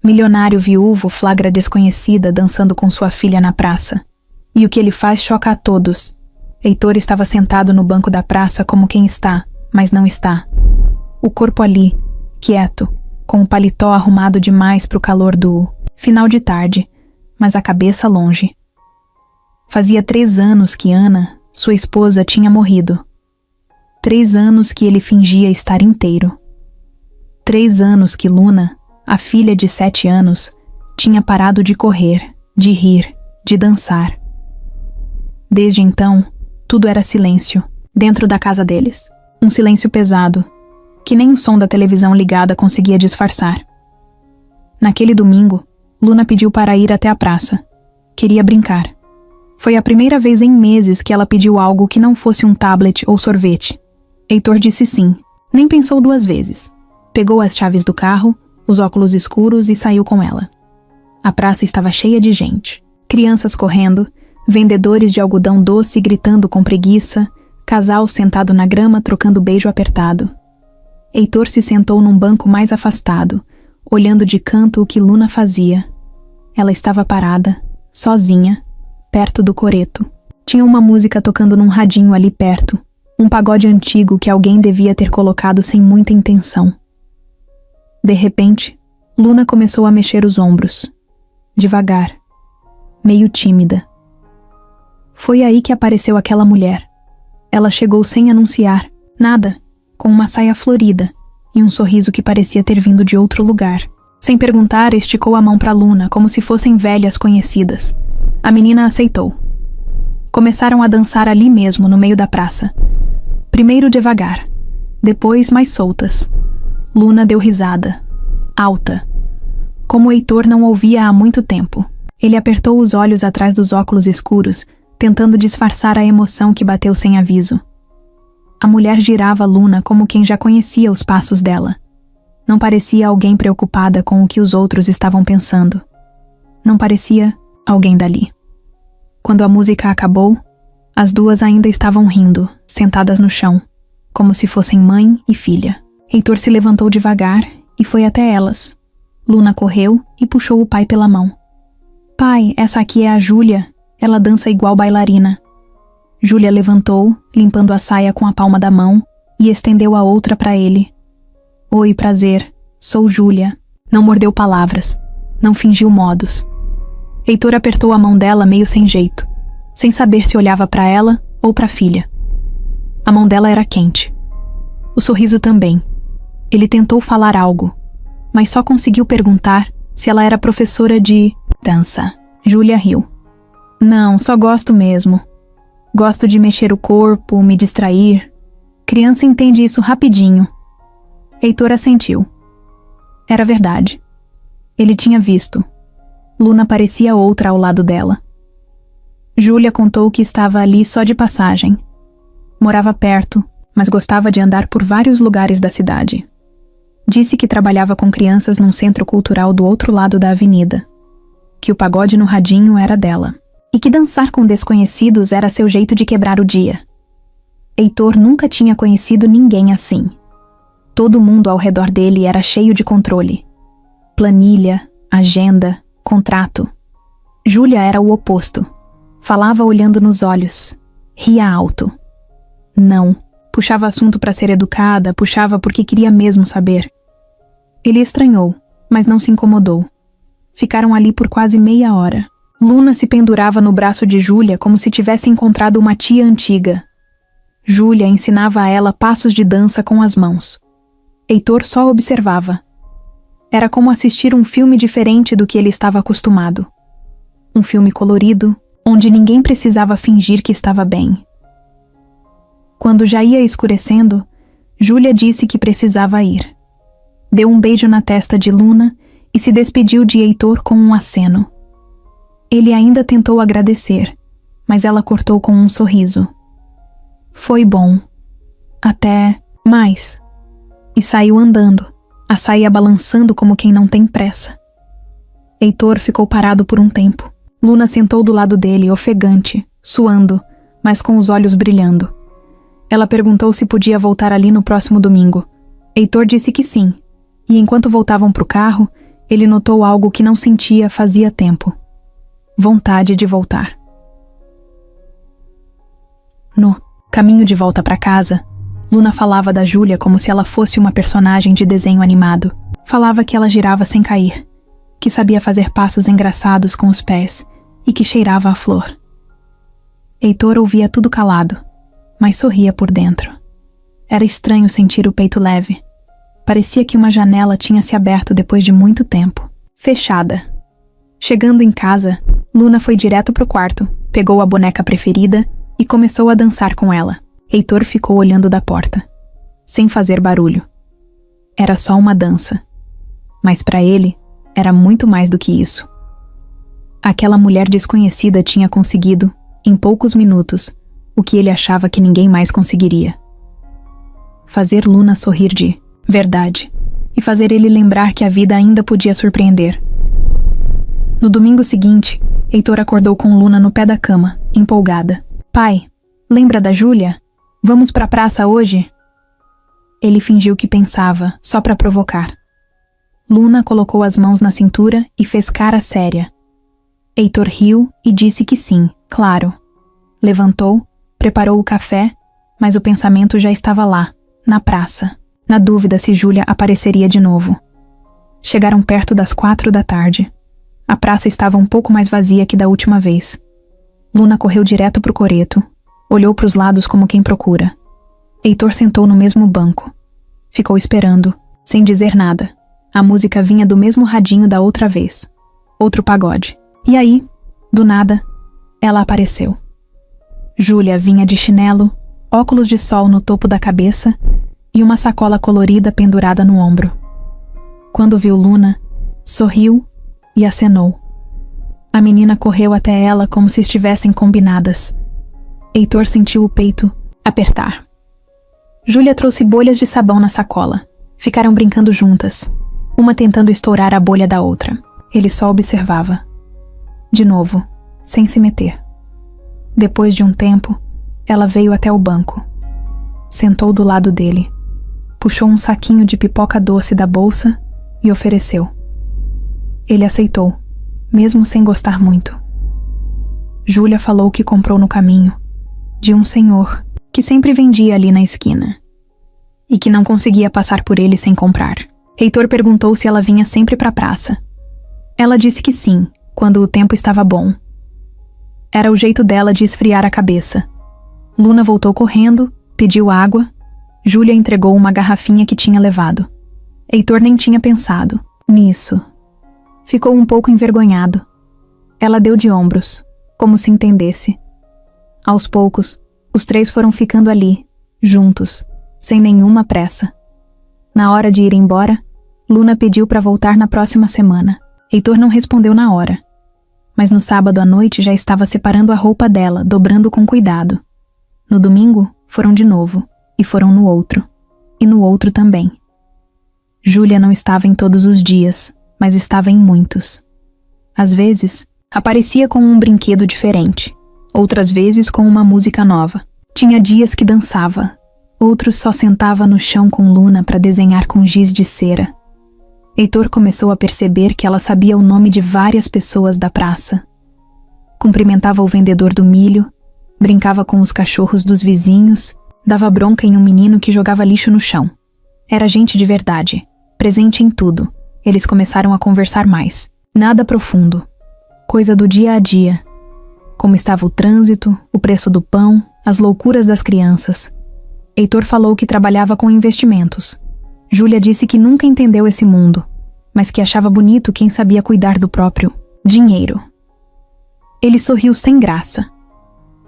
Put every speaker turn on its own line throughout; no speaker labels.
Milionário viúvo flagra desconhecida dançando com sua filha na praça. E o que ele faz choca a todos. Heitor estava sentado no banco da praça como quem está, mas não está. O corpo ali, quieto, com o paletó arrumado demais para o calor do final de tarde, mas a cabeça longe. Fazia 3 anos que Ana, sua esposa, tinha morrido. 3 anos que ele fingia estar inteiro. 3 anos que Luna, a filha de 7 anos, tinha parado de correr, de rir, de dançar. Desde então, tudo era silêncio, dentro da casa deles. Um silêncio pesado, que nem o som da televisão ligada conseguia disfarçar. Naquele domingo, Luna pediu para ir até a praça. Queria brincar. Foi a primeira vez em meses que ela pediu algo que não fosse um tablet ou sorvete. Heitor disse sim, nem pensou 2 vezes. Pegou as chaves do carro, os óculos escuros e saiu com ela. A praça estava cheia de gente. Crianças correndo, vendedores de algodão doce gritando com preguiça, casal sentado na grama trocando beijo apertado. Heitor se sentou num banco mais afastado, olhando de canto o que Luna fazia. Ela estava parada, sozinha, perto do coreto. Tinha uma música tocando num radinho ali perto, um pagode antigo que alguém devia ter colocado sem muita intenção. De repente, Luna começou a mexer os ombros. Devagar, meio tímida. Foi aí que apareceu aquela mulher. Ela chegou sem anunciar, nada, com uma saia florida e um sorriso que parecia ter vindo de outro lugar. Sem perguntar, esticou a mão para Luna, como se fossem velhas conhecidas. A menina aceitou. Começaram a dançar ali mesmo, no meio da praça. Primeiro devagar, depois mais soltas. Luna deu risada, alta, como Heitor não ouvia há muito tempo. Ele apertou os olhos atrás dos óculos escuros, tentando disfarçar a emoção que bateu sem aviso. A mulher girava Luna como quem já conhecia os passos dela. Não parecia alguém preocupada com o que os outros estavam pensando. Não parecia alguém dali. Quando a música acabou, as duas ainda estavam rindo, sentadas no chão, como se fossem mãe e filha. Heitor se levantou devagar e foi até elas. Luna correu e puxou o pai pela mão. Pai, essa aqui é a Júlia. Ela dança igual bailarina. Júlia levantou, limpando a saia com a palma da mão, e estendeu a outra para ele. Oi, prazer. Sou Júlia. Não mordeu palavras. Não fingiu modos. Heitor apertou a mão dela meio sem jeito, sem saber se olhava para ela ou para a filha. A mão dela era quente. O sorriso também. Ele tentou falar algo, mas só conseguiu perguntar se ela era professora de dança. Júlia riu. Não, só gosto mesmo. Gosto de mexer o corpo, me distrair. Criança entende isso rapidinho. Heitor assentiu. Era verdade. Ele tinha visto. Luna parecia outra ao lado dela. Júlia contou que estava ali só de passagem. Morava perto, mas gostava de andar por vários lugares da cidade. Disse que trabalhava com crianças num centro cultural do outro lado da avenida. Que o pagode no radinho era dela. E que dançar com desconhecidos era seu jeito de quebrar o dia. Heitor nunca tinha conhecido ninguém assim. Todo mundo ao redor dele era cheio de controle. Planilha, agenda, contrato. Júlia era o oposto. Falava olhando nos olhos. Ria alto. Não. Puxava assunto para ser educada, puxava porque queria mesmo saber. Ele estranhou, mas não se incomodou. Ficaram ali por quase meia hora. Luna se pendurava no braço de Júlia como se tivesse encontrado uma tia antiga. Júlia ensinava a ela passos de dança com as mãos. Heitor só observava. Era como assistir um filme diferente do que ele estava acostumado. Um filme colorido, onde ninguém precisava fingir que estava bem. Quando já ia escurecendo, Júlia disse que precisava ir. Deu um beijo na testa de Luna e se despediu de Heitor com um aceno. Ele ainda tentou agradecer, mas ela cortou com um sorriso. Foi bom. Até mais. E saiu andando, a saia balançando como quem não tem pressa. Heitor ficou parado por um tempo. Luna sentou do lado dele, ofegante, suando, mas com os olhos brilhando. Ela perguntou se podia voltar ali no próximo domingo. Heitor disse que sim, e enquanto voltavam para o carro, ele notou algo que não sentia fazia tempo: vontade de voltar. No caminho de volta para casa, Luna falava da Júlia como se ela fosse uma personagem de desenho animado. Falava que ela girava sem cair, que sabia fazer passos engraçados com os pés e que cheirava a flor. Heitor ouvia tudo calado, mas sorria por dentro. Era estranho sentir o peito leve. Parecia que uma janela tinha se aberto depois de muito tempo. Fechada. Chegando em casa, Luna foi direto pro quarto, pegou a boneca preferida e começou a dançar com ela. Heitor ficou olhando da porta, sem fazer barulho. Era só uma dança. Mas para ele, era muito mais do que isso. Aquela mulher desconhecida tinha conseguido, em poucos minutos, o que ele achava que ninguém mais conseguiria: fazer Luna sorrir de verdade e fazer ele lembrar que a vida ainda podia surpreender. No domingo seguinte, Heitor acordou com Luna no pé da cama, empolgada. Pai, lembra da Júlia? Vamos pra praça hoje? Ele fingiu que pensava, só pra provocar. Luna colocou as mãos na cintura e fez cara séria. Heitor riu e disse que sim, claro. Levantou, preparou o café, mas o pensamento já estava lá, na praça, na dúvida se Júlia apareceria de novo. Chegaram perto das 4 da tarde. A praça estava um pouco mais vazia que da última vez. Luna correu direto pro coreto, olhou pros lados como quem procura. Heitor sentou no mesmo banco. Ficou esperando, sem dizer nada. A música vinha do mesmo radinho da outra vez. Outro pagode. E aí, do nada, ela apareceu. Júlia vinha de chinelo, óculos de sol no topo da cabeça e uma sacola colorida pendurada no ombro. Quando viu Luna, sorriu e acenou. A menina correu até ela como se estivessem combinadas. Heitor sentiu o peito apertar. Júlia trouxe bolhas de sabão na sacola. Ficaram brincando juntas, uma tentando estourar a bolha da outra. Ele só observava. De novo, sem se meter. Depois de um tempo, ela veio até o banco. Sentou do lado dele. Puxou um saquinho de pipoca doce da bolsa e ofereceu. Ele aceitou, mesmo sem gostar muito. Júlia falou que comprou no caminho, de um senhor que sempre vendia ali na esquina e que não conseguia passar por ele sem comprar. Heitor perguntou se ela vinha sempre pra praça. Ela disse que sim, quando o tempo estava bom. Era o jeito dela de esfriar a cabeça. Luna voltou correndo, pediu água. Júlia entregou uma garrafinha que tinha levado. Heitor nem tinha pensado nisso. Ficou um pouco envergonhado. Ela deu de ombros, como se entendesse. Aos poucos, os três foram ficando ali, juntos, sem nenhuma pressa. Na hora de ir embora, Luna pediu para voltar na próxima semana. Heitor não respondeu na hora. Mas no sábado à noite já estava separando a roupa dela, dobrando com cuidado. No domingo, foram de novo, e foram no outro. E no outro também. Júlia não estava em todos os dias, mas estava em muitos. Às vezes, aparecia com um brinquedo diferente. Outras vezes com uma música nova. Tinha dias que dançava. Outros só sentava no chão com Luna para desenhar com giz de cera. Heitor começou a perceber que ela sabia o nome de várias pessoas da praça. Cumprimentava o vendedor do milho, brincava com os cachorros dos vizinhos, dava bronca em um menino que jogava lixo no chão. Era gente de verdade, presente em tudo. Eles começaram a conversar mais. Nada profundo. Coisa do dia a dia. Como estava o trânsito, o preço do pão, as loucuras das crianças. Heitor falou que trabalhava com investimentos. Júlia disse que nunca entendeu esse mundo, mas que achava bonito quem sabia cuidar do próprio dinheiro. Ele sorriu sem graça.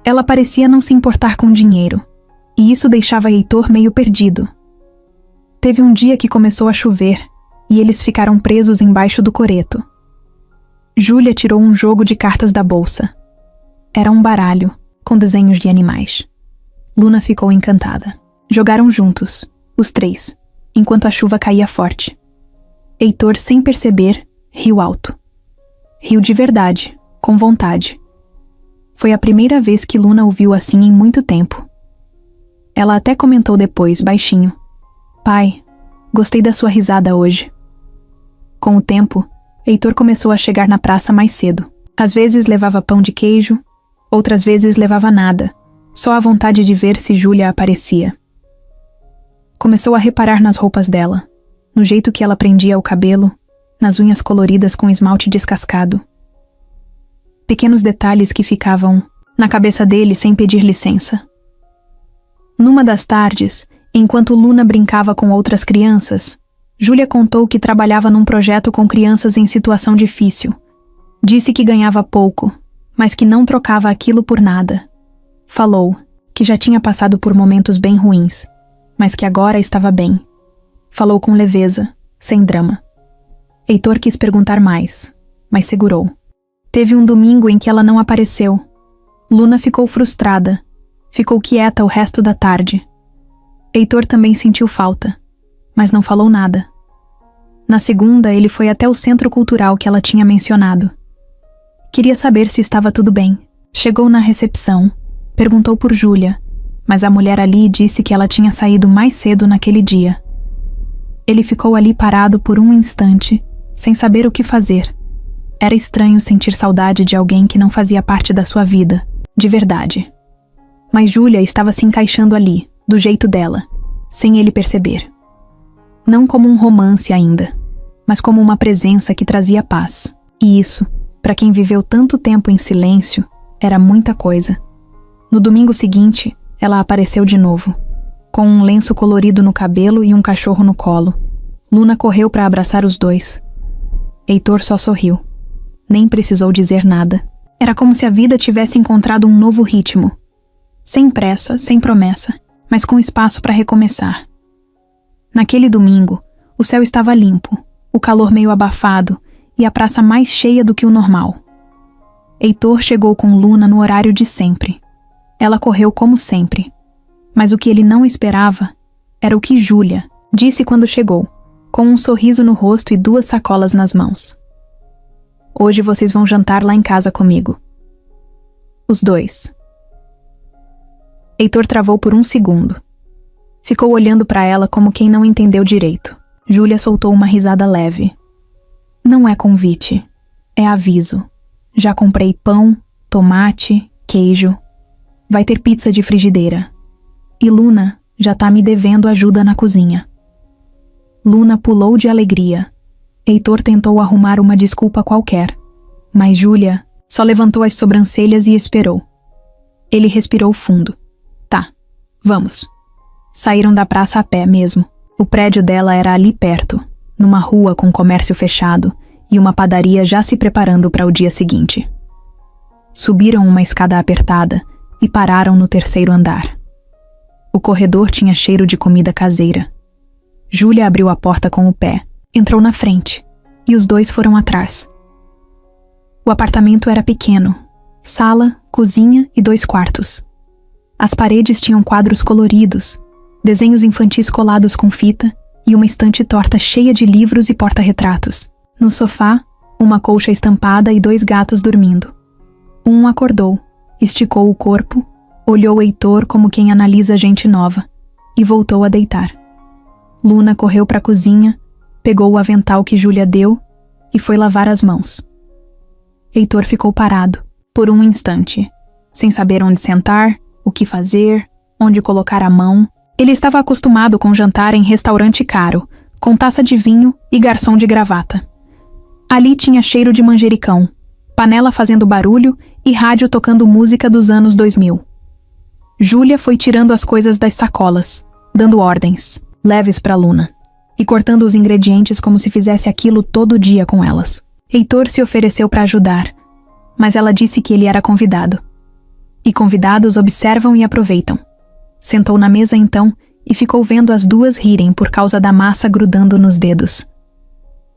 Ela parecia não se importar com dinheiro, e isso deixava Heitor meio perdido. Teve um dia que começou a chover, e eles ficaram presos embaixo do coreto. Júlia tirou um jogo de cartas da bolsa. Era um baralho, com desenhos de animais. Luna ficou encantada. Jogaram juntos, os três, enquanto a chuva caía forte. Heitor, sem perceber, riu alto. Riu de verdade, com vontade. Foi a primeira vez que Luna o viu assim em muito tempo. Ela até comentou depois, baixinho: "Pai, gostei da sua risada hoje." Com o tempo, Heitor começou a chegar na praça mais cedo. Às vezes levava pão de queijo, outras vezes levava nada, só a vontade de ver se Júlia aparecia. Começou a reparar nas roupas dela, no jeito que ela prendia o cabelo, nas unhas coloridas com esmalte descascado. Pequenos detalhes que ficavam na cabeça dele sem pedir licença. Numa das tardes, enquanto Luna brincava com outras crianças, Júlia contou que trabalhava num projeto com crianças em situação difícil. Disse que ganhava pouco, mas que não trocava aquilo por nada. Falou que já tinha passado por momentos bem ruins, mas que agora estava bem. Falou com leveza, sem drama. Heitor quis perguntar mais, mas segurou. Teve um domingo em que ela não apareceu. Luna ficou frustrada. Ficou quieta o resto da tarde. Heitor também sentiu falta, mas não falou nada. Na segunda, ele foi até o centro cultural que ela tinha mencionado. Queria saber se estava tudo bem. Chegou na recepção, perguntou por Júlia, mas a mulher ali disse que ela tinha saído mais cedo naquele dia. Ele ficou ali parado por um instante, sem saber o que fazer. Era estranho sentir saudade de alguém que não fazia parte da sua vida, de verdade. Mas Júlia estava se encaixando ali, do jeito dela, sem ele perceber. Não como um romance ainda, mas como uma presença que trazia paz. E isso, para quem viveu tanto tempo em silêncio, era muita coisa. No domingo seguinte, ela apareceu de novo, com um lenço colorido no cabelo e um cachorro no colo. Luna correu para abraçar os dois. Heitor só sorriu. Nem precisou dizer nada. Era como se a vida tivesse encontrado um novo ritmo. Sem pressa, sem promessa, mas com espaço para recomeçar. Naquele domingo, o céu estava limpo, o calor meio abafado e a praça mais cheia do que o normal. Heitor chegou com Luna no horário de sempre. Ela correu como sempre. Mas o que ele não esperava era o que Júlia disse quando chegou, com um sorriso no rosto e 2 sacolas nas mãos. Hoje vocês vão jantar lá em casa comigo. Os dois. Heitor travou por um segundo. Ficou olhando para ela como quem não entendeu direito. Júlia soltou uma risada leve. Não é convite, é aviso. Já comprei pão, tomate, queijo. Vai ter pizza de frigideira. E Luna já tá me devendo ajuda na cozinha. Luna pulou de alegria. Heitor tentou arrumar uma desculpa qualquer, mas Júlia só levantou as sobrancelhas e esperou. Ele respirou fundo. Tá, vamos. Saíram da praça a pé mesmo. O prédio dela era ali perto, numa rua com comércio fechado e uma padaria já se preparando para o dia seguinte. Subiram uma escada apertada e pararam no 3º andar. O corredor tinha cheiro de comida caseira. Júlia abriu a porta com o pé, entrou na frente, e os dois foram atrás. O apartamento era pequeno, sala, cozinha e 2 quartos. As paredes tinham quadros coloridos, desenhos infantis colados com fita e uma estante torta cheia de livros e porta-retratos. No sofá, uma colcha estampada e 2 gatos dormindo. Um acordou, esticou o corpo, olhou Heitor como quem analisa gente nova e voltou a deitar. Luna correu para a cozinha, pegou o avental que Júlia deu e foi lavar as mãos. Heitor ficou parado, por um instante, sem saber onde sentar, o que fazer, onde colocar a mão. Ele estava acostumado com jantar em restaurante caro, com taça de vinho e garçom de gravata. Ali tinha cheiro de manjericão, panela fazendo barulho e rádio tocando música dos anos 2000. Júlia foi tirando as coisas das sacolas, dando ordens, leves para Luna, e cortando os ingredientes como se fizesse aquilo todo dia com elas. Heitor se ofereceu para ajudar, mas ela disse que ele era convidado. E convidados observam e aproveitam. Sentou na mesa então e ficou vendo as duas rirem por causa da massa grudando nos dedos.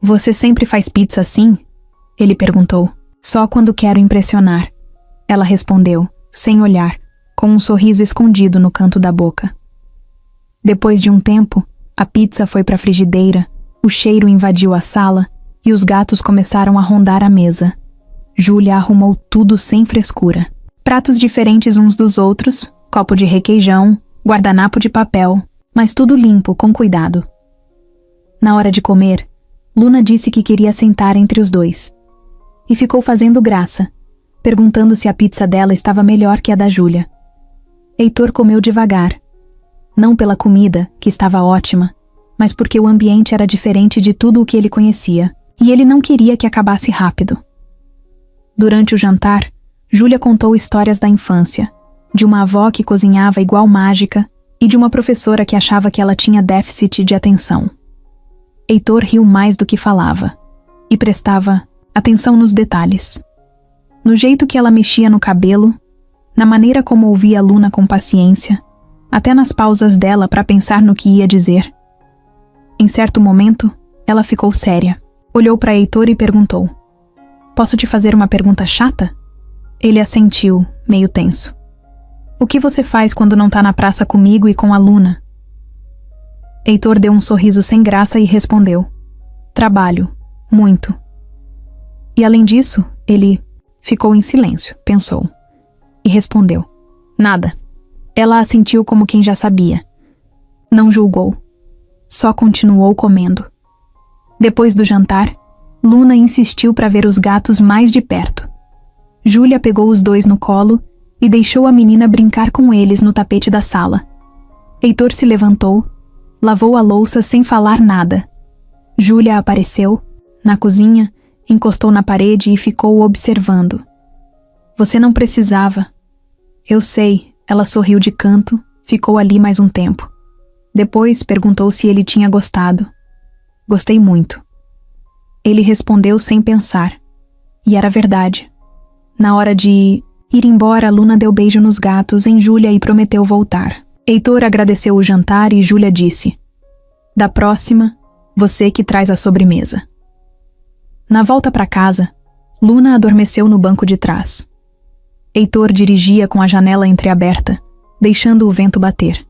Você sempre faz pizza assim? Ele perguntou. Só quando quero impressionar. Ela respondeu, sem olhar, com um sorriso escondido no canto da boca. Depois de um tempo, a pizza foi para a frigideira, o cheiro invadiu a sala e os gatos começaram a rondar a mesa. Júlia arrumou tudo sem frescura. Pratos diferentes uns dos outros, copo de requeijão, guardanapo de papel, mas tudo limpo, com cuidado. Na hora de comer, Luna disse que queria sentar entre os dois. E ficou fazendo graça, perguntando se a pizza dela estava melhor que a da Júlia. Heitor comeu devagar. Não pela comida, que estava ótima, mas porque o ambiente era diferente de tudo o que ele conhecia, e ele não queria que acabasse rápido. Durante o jantar, Júlia contou histórias da infância, de uma avó que cozinhava igual mágica e de uma professora que achava que ela tinha déficit de atenção. Heitor riu mais do que falava, e prestava atenção nos detalhes. No jeito que ela mexia no cabelo, na maneira como ouvia a Luna com paciência, até nas pausas dela para pensar no que ia dizer. Em certo momento, ela ficou séria, olhou para Heitor e perguntou: "Posso te fazer uma pergunta chata?" Ele assentiu, meio tenso. "O que você faz quando não tá na praça comigo e com a Luna?" Heitor deu um sorriso sem graça e respondeu: "Trabalho, muito." E além disso, ele ficou em silêncio, pensou, e respondeu: "Nada." Ela assentiu como quem já sabia. Não julgou. Só continuou comendo. Depois do jantar, Luna insistiu para ver os gatos mais de perto. Júlia pegou os dois no colo e deixou a menina brincar com eles no tapete da sala. Heitor se levantou, lavou a louça sem falar nada. Júlia apareceu, na cozinha, encostou na parede e ficou observando. "Você não precisava." "Eu sei." Ela sorriu de canto, ficou ali mais um tempo. Depois perguntou se ele tinha gostado. "Gostei muito." Ele respondeu sem pensar. E era verdade. Na hora de ir embora, Luna deu beijo nos gatos em Júlia e prometeu voltar. Heitor agradeceu o jantar e Júlia disse: "Da próxima, você que traz a sobremesa." Na volta para casa, Luna adormeceu no banco de trás. Heitor dirigia com a janela entreaberta, deixando o vento bater.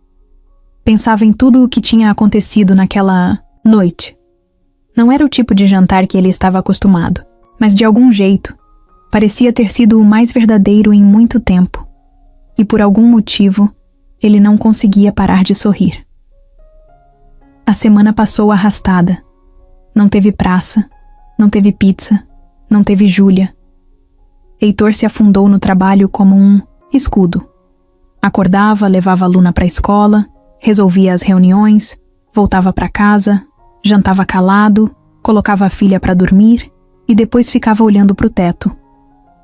Pensava em tudo o que tinha acontecido naquela noite. Não era o tipo de jantar que ele estava acostumado, mas de algum jeito, parecia ter sido o mais verdadeiro em muito tempo. E por algum motivo, ele não conseguia parar de sorrir. A semana passou arrastada. Não teve praça, não teve pizza, não teve Júlia. Heitor se afundou no trabalho como um escudo. Acordava, levava a Luna para a escola, resolvia as reuniões, voltava para casa, jantava calado, colocava a filha para dormir e depois ficava olhando para o teto.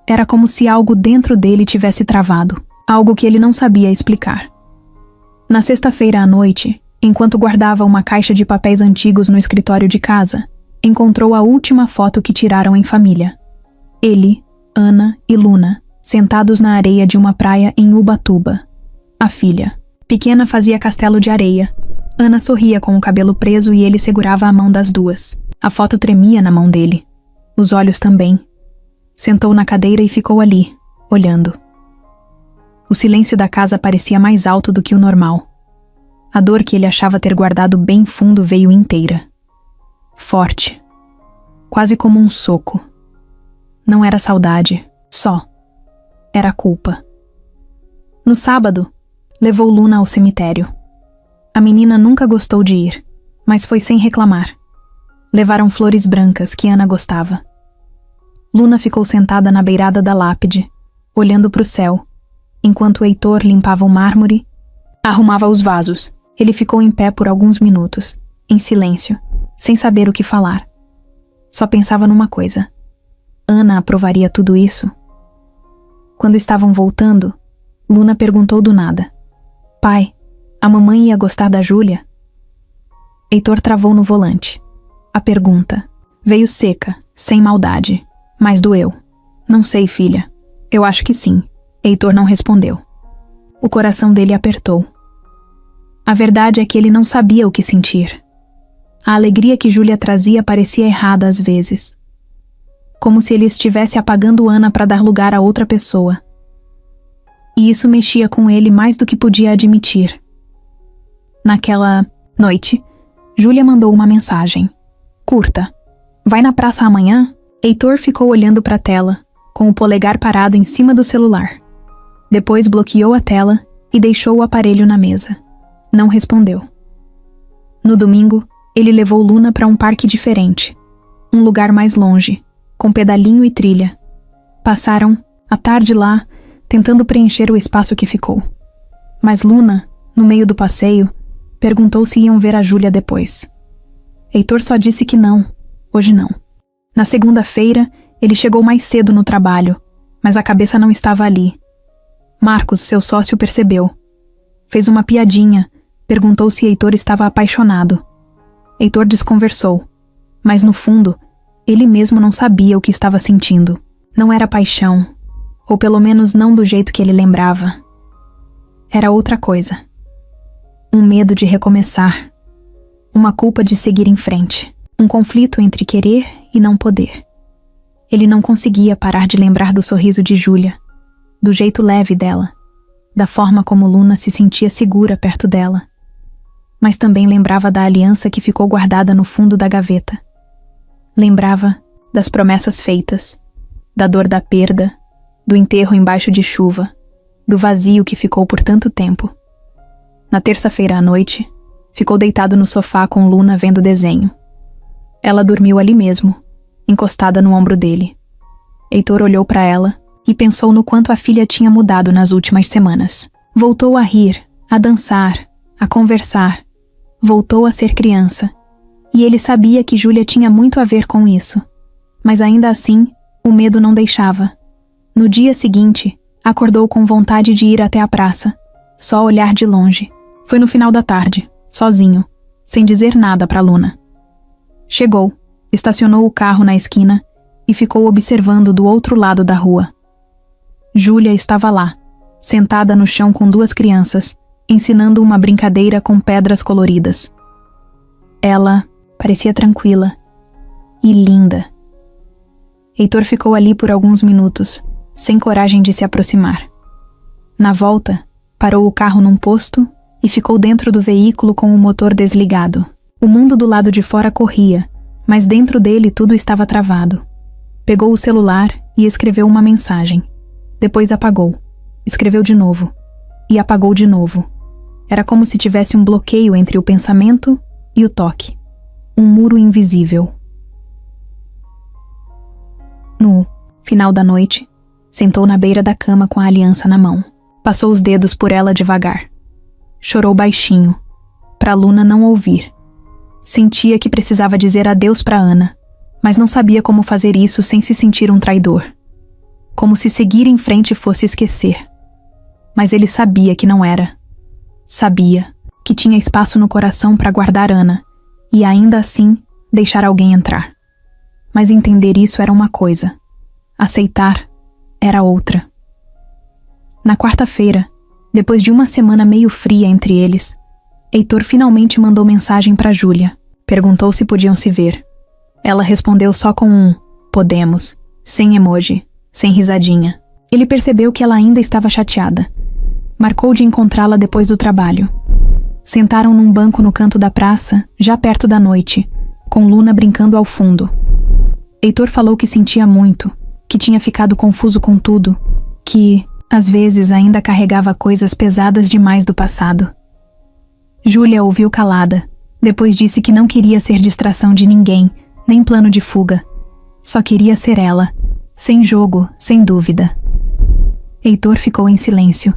Era como se algo dentro dele tivesse travado, algo que ele não sabia explicar. Na sexta-feira à noite, enquanto guardava uma caixa de papéis antigos no escritório de casa, encontrou a última foto que tiraram em família. Ele, Ana e Luna, sentados na areia de uma praia em Ubatuba. A filha, pequena, fazia castelo de areia. Ana sorria com o cabelo preso e ele segurava a mão das duas. A foto tremia na mão dele. Os olhos também. Sentou na cadeira e ficou ali, olhando. O silêncio da casa parecia mais alto do que o normal. A dor que ele achava ter guardado bem fundo veio inteira. Forte. Quase como um soco. Não era saudade, só. Era culpa. No sábado, levou Luna ao cemitério. A menina nunca gostou de ir, mas foi sem reclamar. Levaram flores brancas que Ana gostava. Luna ficou sentada na beirada da lápide, olhando para o céu, enquanto Heitor limpava o mármore, arrumava os vasos. Ele ficou em pé por alguns minutos, em silêncio, sem saber o que falar. Só pensava numa coisa. Ana aprovaria tudo isso? Quando estavam voltando, Luna perguntou do nada: "Pai, a mamãe ia gostar da Júlia?" Heitor travou no volante. A pergunta veio seca, sem maldade, mas doeu. "Não sei, filha. Eu acho que sim." Heitor não respondeu. O coração dele apertou. A verdade é que ele não sabia o que sentir. A alegria que Júlia trazia parecia errada às vezes. Como se ele estivesse apagando Ana para dar lugar a outra pessoa. E isso mexia com ele mais do que podia admitir. Naquela noite, Júlia mandou uma mensagem. Curta. "Vai na praça amanhã?" Heitor ficou olhando para a tela, com o polegar parado em cima do celular. Depois bloqueou a tela e deixou o aparelho na mesa. Não respondeu. No domingo, ele levou Luna para um parque diferente, um lugar mais longe, com pedalinho e trilha. Passaram a tarde lá, tentando preencher o espaço que ficou. Mas Luna, no meio do passeio, perguntou se iam ver a Júlia depois. Heitor só disse que não, hoje não. Na segunda-feira, ele chegou mais cedo no trabalho, mas a cabeça não estava ali. Marcos, seu sócio, percebeu. Fez uma piadinha, perguntou se Heitor estava apaixonado. Heitor desconversou, mas no fundo, ele mesmo não sabia o que estava sentindo. Não era paixão, ou pelo menos não do jeito que ele lembrava. Era outra coisa. Um medo de recomeçar. Uma culpa de seguir em frente. Um conflito entre querer e não poder. Ele não conseguia parar de lembrar do sorriso de Júlia, do jeito leve dela, da forma como Luna se sentia segura perto dela. Mas também lembrava da aliança que ficou guardada no fundo da gaveta. Lembrava das promessas feitas, da dor da perda, do enterro embaixo de chuva, do vazio que ficou por tanto tempo. Na terça-feira à noite, ficou deitado no sofá com Luna vendo desenho. Ela dormiu ali mesmo, encostada no ombro dele. Heitor olhou para ela e pensou no quanto a filha tinha mudado nas últimas semanas. Voltou a rir, a dançar, a conversar. Voltou a ser criança. E ele sabia que Júlia tinha muito a ver com isso. Mas ainda assim, o medo não deixava. No dia seguinte, acordou com vontade de ir até a praça, só olhar de longe. Foi no final da tarde, sozinho, sem dizer nada para Luna. Chegou, estacionou o carro na esquina e ficou observando do outro lado da rua. Júlia estava lá, sentada no chão com duas crianças, ensinando uma brincadeira com pedras coloridas. Ela parecia tranquila e linda. Heitor ficou ali por alguns minutos, sem coragem de se aproximar. Na volta, parou o carro num posto e ficou dentro do veículo com o motor desligado. O mundo do lado de fora corria, mas dentro dele tudo estava travado. Pegou o celular e escreveu uma mensagem. Depois apagou. Escreveu de novo. E apagou de novo. Era como se tivesse um bloqueio entre o pensamento e o toque. Um muro invisível. No final da noite, sentou na beira da cama com a aliança na mão. Passou os dedos por ela devagar. Chorou baixinho, para Luna não ouvir. Sentia que precisava dizer adeus para Ana, mas não sabia como fazer isso sem se sentir um traidor. Como se seguir em frente fosse esquecer. Mas ele sabia que não era. Sabia que tinha espaço no coração para guardar Ana, e ainda assim deixar alguém entrar. Mas entender isso era uma coisa. Aceitar era outra. Na quarta-feira, depois de uma semana meio fria entre eles, Heitor finalmente mandou mensagem para Júlia. Perguntou se podiam se ver. Ela respondeu só com um "podemos", sem emoji, sem risadinha. Ele percebeu que ela ainda estava chateada. Marcou de encontrá-la depois do trabalho. Sentaram num banco no canto da praça, já perto da noite, com Luna brincando ao fundo. Heitor falou que sentia muito, que tinha ficado confuso com tudo, que, às vezes, ainda carregava coisas pesadas demais do passado. Júlia ouviu calada, depois disse que não queria ser distração de ninguém, nem plano de fuga. Só queria ser ela, sem jogo, sem dúvida. Heitor ficou em silêncio.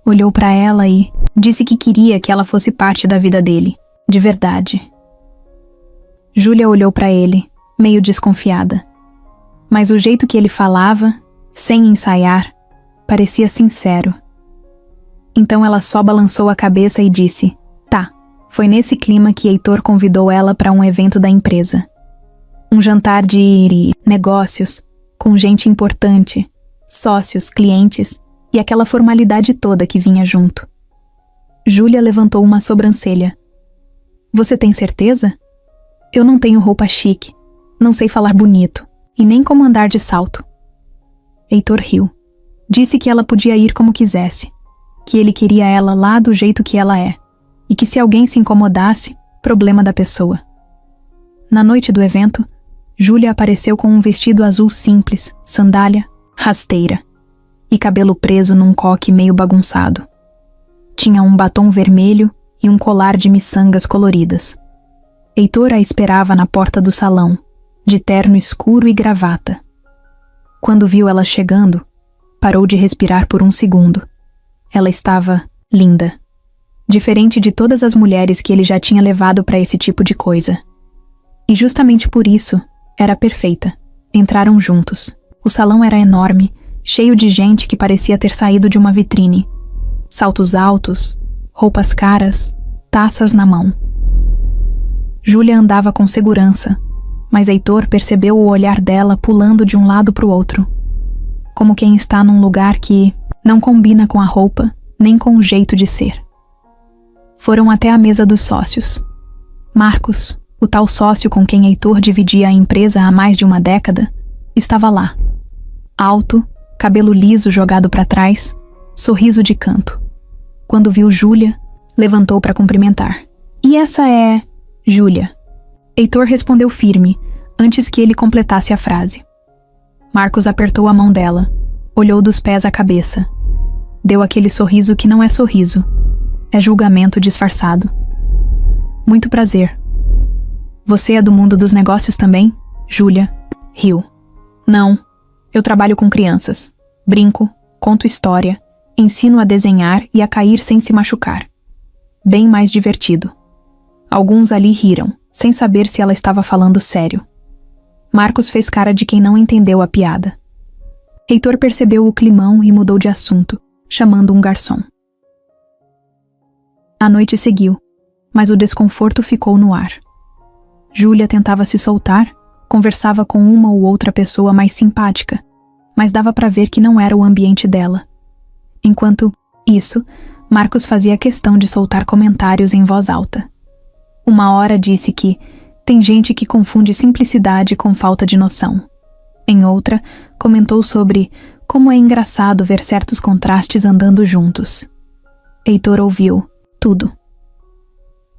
Olhou para ela e disse que queria que ela fosse parte da vida dele, de verdade. Júlia olhou para ele, meio desconfiada. Mas o jeito que ele falava, sem ensaiar, parecia sincero. Então ela só balançou a cabeça e disse: "Tá." Foi nesse clima que Heitor convidou ela para um evento da empresa. Um jantar de negócios, com gente importante, sócios, clientes e aquela formalidade toda que vinha junto. Júlia levantou uma sobrancelha. "Você tem certeza? Eu não tenho roupa chique, não sei falar bonito e nem como andar de salto." Heitor riu. Disse que ela podia ir como quisesse, que ele queria ela lá do jeito que ela é, e que se alguém se incomodasse, problema da pessoa. Na noite do evento, Júlia apareceu com um vestido azul simples, sandália, rasteira, e cabelo preso num coque meio bagunçado. Tinha um batom vermelho e um colar de miçangas coloridas. Heitor a esperava na porta do salão, de terno escuro e gravata. Quando viu ela chegando, parou de respirar por um segundo. Ela estava linda. Diferente de todas as mulheres que ele já tinha levado para esse tipo de coisa. E justamente por isso, era perfeita. Entraram juntos. O salão era enorme, cheio de gente que parecia ter saído de uma vitrine. Saltos altos, roupas caras, taças na mão. Júlia andava com segurança, mas Heitor percebeu o olhar dela pulando de um lado para o outro, como quem está num lugar que não combina com a roupa, nem com o jeito de ser. Foram até a mesa dos sócios. Marcos, o tal sócio com quem Heitor dividia a empresa há mais de uma década, estava lá. Alto, cabelo liso jogado para trás, sorriso de canto. Quando viu Júlia, levantou para cumprimentar. E essa é... Júlia. Heitor respondeu firme, antes que ele completasse a frase. Marcos apertou a mão dela, olhou dos pés à cabeça. Deu aquele sorriso que não é sorriso. É julgamento disfarçado. Muito prazer. Você é do mundo dos negócios também? Júlia riu. Não, eu trabalho com crianças. Brinco, conto história, ensino a desenhar e a cair sem se machucar. Bem mais divertido. Alguns ali riram, sem saber se ela estava falando sério. Marcos fez cara de quem não entendeu a piada. Heitor percebeu o climão e mudou de assunto, chamando um garçom. A noite seguiu, mas o desconforto ficou no ar. Júlia tentava se soltar, conversava com uma ou outra pessoa mais simpática, mas dava para ver que não era o ambiente dela. Enquanto isso, Marcos fazia questão de soltar comentários em voz alta. Uma hora disse que tem gente que confunde simplicidade com falta de noção. Em outra, comentou sobre como é engraçado ver certos contrastes andando juntos. Heitor ouviu tudo.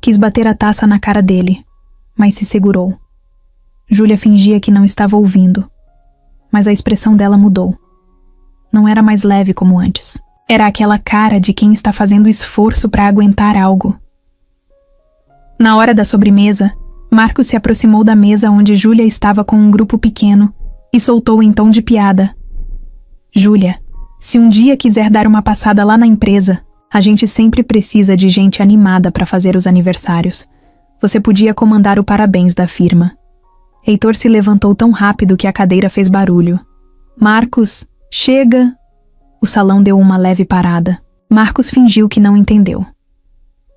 Quis bater a taça na cara dele, mas se segurou. Júlia fingia que não estava ouvindo, mas a expressão dela mudou. Não era mais leve como antes. Era aquela cara de quem está fazendo esforço para aguentar algo. Na hora da sobremesa, Marcos se aproximou da mesa onde Júlia estava com um grupo pequeno e soltou em tom de piada. Júlia, se um dia quiser dar uma passada lá na empresa, a gente sempre precisa de gente animada para fazer os aniversários. Você podia comandar o parabéns da firma. Heitor se levantou tão rápido que a cadeira fez barulho. Marcos, chega! O salão deu uma leve parada. Marcos fingiu que não entendeu.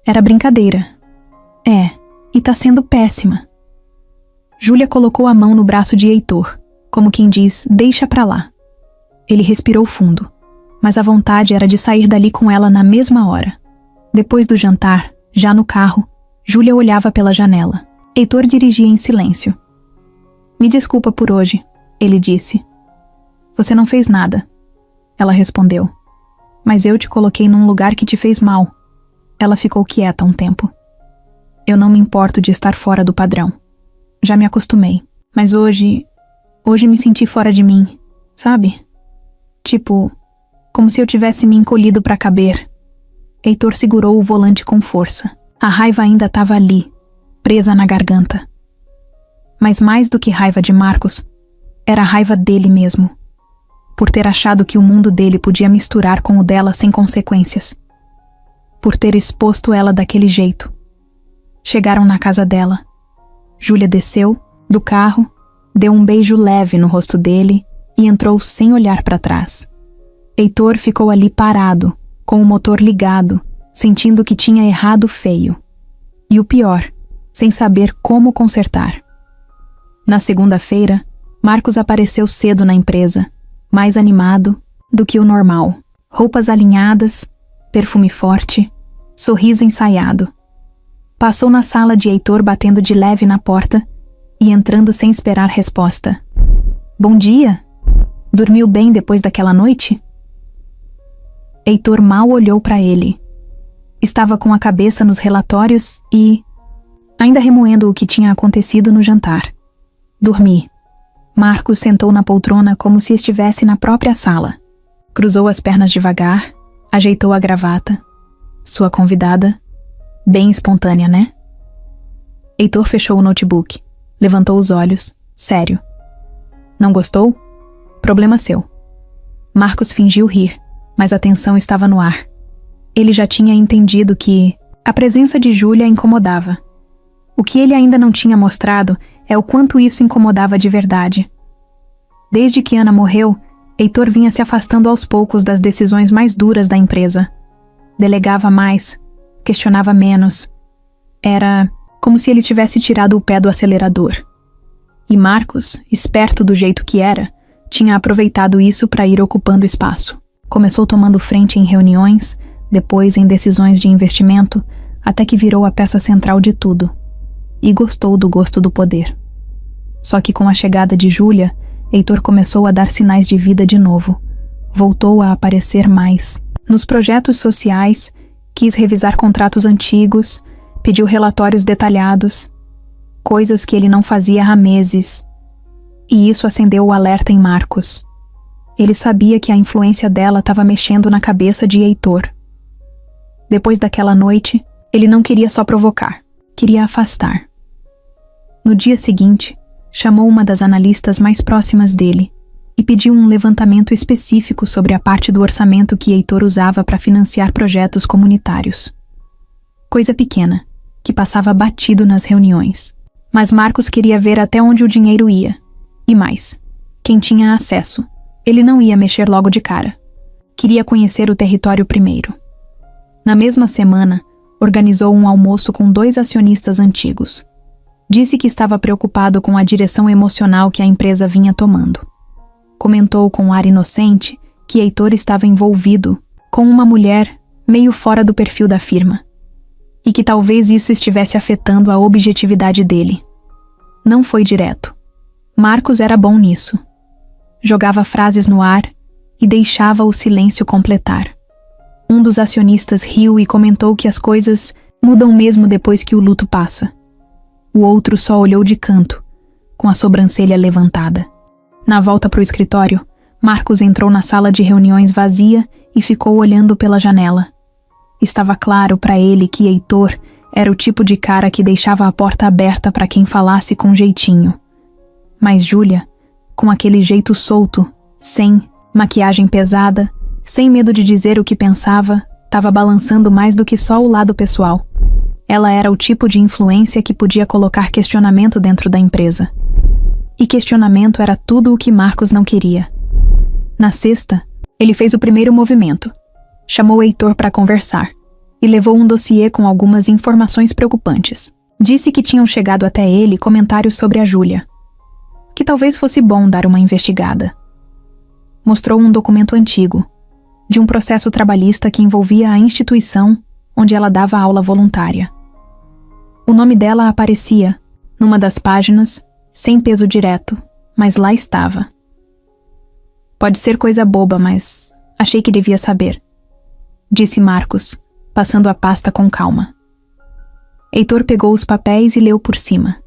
Era brincadeira. É, e tá sendo péssima. Júlia colocou a mão no braço de Heitor, como quem diz, deixa pra lá. Ele respirou fundo, mas a vontade era de sair dali com ela na mesma hora. Depois do jantar, já no carro, Júlia olhava pela janela. Heitor dirigia em silêncio. Me desculpa por hoje, ele disse. Você não fez nada. Ela respondeu. Mas eu te coloquei num lugar que te fez mal. Ela ficou quieta um tempo. Eu não me importo de estar fora do padrão. Já me acostumei. Mas hoje me senti fora de mim, sabe? Tipo, como se eu tivesse me encolhido para caber. Heitor segurou o volante com força. A raiva ainda estava ali, presa na garganta. Mas mais do que raiva de Marcos, era a raiva dele mesmo. Por ter achado que o mundo dele podia misturar com o dela sem consequências. Por ter exposto ela daquele jeito. Chegaram na casa dela. Júlia desceu do carro, deu um beijo leve no rosto dele e entrou sem olhar para trás. Heitor ficou ali parado, com o motor ligado, sentindo que tinha errado feio. E o pior, sem saber como consertar. Na segunda-feira, Marcos apareceu cedo na empresa, mais animado do que o normal. Roupas alinhadas, perfume forte, sorriso ensaiado. Passou na sala de Heitor batendo de leve na porta e entrando sem esperar resposta. Bom dia? Dormiu bem depois daquela noite? Heitor mal olhou para ele. Estava com a cabeça nos relatórios e, ainda remoendo o que tinha acontecido no jantar. Dormi. Marcos sentou na poltrona como se estivesse na própria sala. Cruzou as pernas devagar, ajeitou a gravata. Sua convidada, bem espontânea, né? Heitor fechou o notebook, levantou os olhos Sério. Não gostou? Problema seu. Marcos fingiu rir, mas a tensão estava no ar. Ele já tinha entendido que a presença de Júlia incomodava. O que ele ainda não tinha mostrado é o quanto isso incomodava de verdade. Desde que Ana morreu, Heitor vinha se afastando aos poucos das decisões mais duras da empresa. Delegava mais, questionava menos. Era como se ele tivesse tirado o pé do acelerador. E Marcos, esperto do jeito que era, tinha aproveitado isso para ir ocupando espaço. Começou tomando frente em reuniões, depois em decisões de investimento, até que virou a peça central de tudo. E gostou do gosto do poder. Só que com a chegada de Júlia, Heitor começou a dar sinais de vida de novo. Voltou a aparecer mais. Nos projetos sociais, quis revisar contratos antigos, pediu relatórios detalhados, coisas que ele não fazia há meses. E isso acendeu o alerta em Marcos. Ele sabia que a influência dela estava mexendo na cabeça de Heitor. Depois daquela noite, ele não queria só provocar, queria afastar. No dia seguinte, chamou uma das analistas mais próximas dele e pediu um levantamento específico sobre a parte do orçamento que Heitor usava para financiar projetos comunitários. Coisa pequena, que passava batido nas reuniões. Mas Marcos queria ver até onde o dinheiro ia. E mais, quem tinha acesso. Ele não ia mexer logo de cara. Queria conhecer o território primeiro. Na mesma semana, organizou um almoço com 2 acionistas antigos. Disse que estava preocupado com a direção emocional que a empresa vinha tomando. Comentou com ar inocente que Heitor estava envolvido com uma mulher meio fora do perfil da firma. E que talvez isso estivesse afetando a objetividade dele. Não foi direto. Marcos era bom nisso. Jogava frases no ar e deixava o silêncio completar. Um dos acionistas riu e comentou que as coisas mudam mesmo depois que o luto passa. O outro só olhou de canto, com a sobrancelha levantada. Na volta para o escritório, Marcos entrou na sala de reuniões vazia e ficou olhando pela janela. Estava claro para ele que Heitor era o tipo de cara que deixava a porta aberta para quem falasse com jeitinho. Mas Júlia, com aquele jeito solto, sem maquiagem pesada, sem medo de dizer o que pensava, estava balançando mais do que só o lado pessoal. Ela era o tipo de influência que podia colocar questionamento dentro da empresa. E questionamento era tudo o que Marcos não queria. Na sexta, ele fez o primeiro movimento. Chamou Heitor para conversar e levou um dossiê com algumas informações preocupantes. Disse que tinham chegado até ele comentários sobre a Júlia, que talvez fosse bom dar uma investigada. Mostrou um documento antigo, de um processo trabalhista que envolvia a instituição onde ela dava aula voluntária. O nome dela aparecia, numa das páginas, sem peso direto, mas lá estava. Pode ser coisa boba, mas achei que devia saber, disse Marcos, passando a pasta com calma. Heitor pegou os papéis e leu por cima.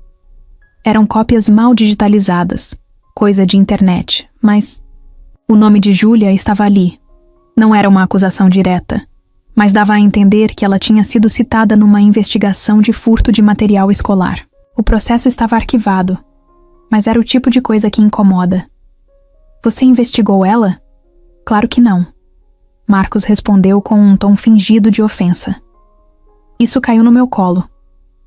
Eram cópias mal digitalizadas, coisa de internet, mas o nome de Júlia estava ali. Não era uma acusação direta, mas dava a entender que ela tinha sido citada numa investigação de furto de material escolar. O processo estava arquivado, mas era o tipo de coisa que incomoda. Você investigou ela? Claro que não. Marcos respondeu com um tom fingido de ofensa. Isso caiu no meu colo.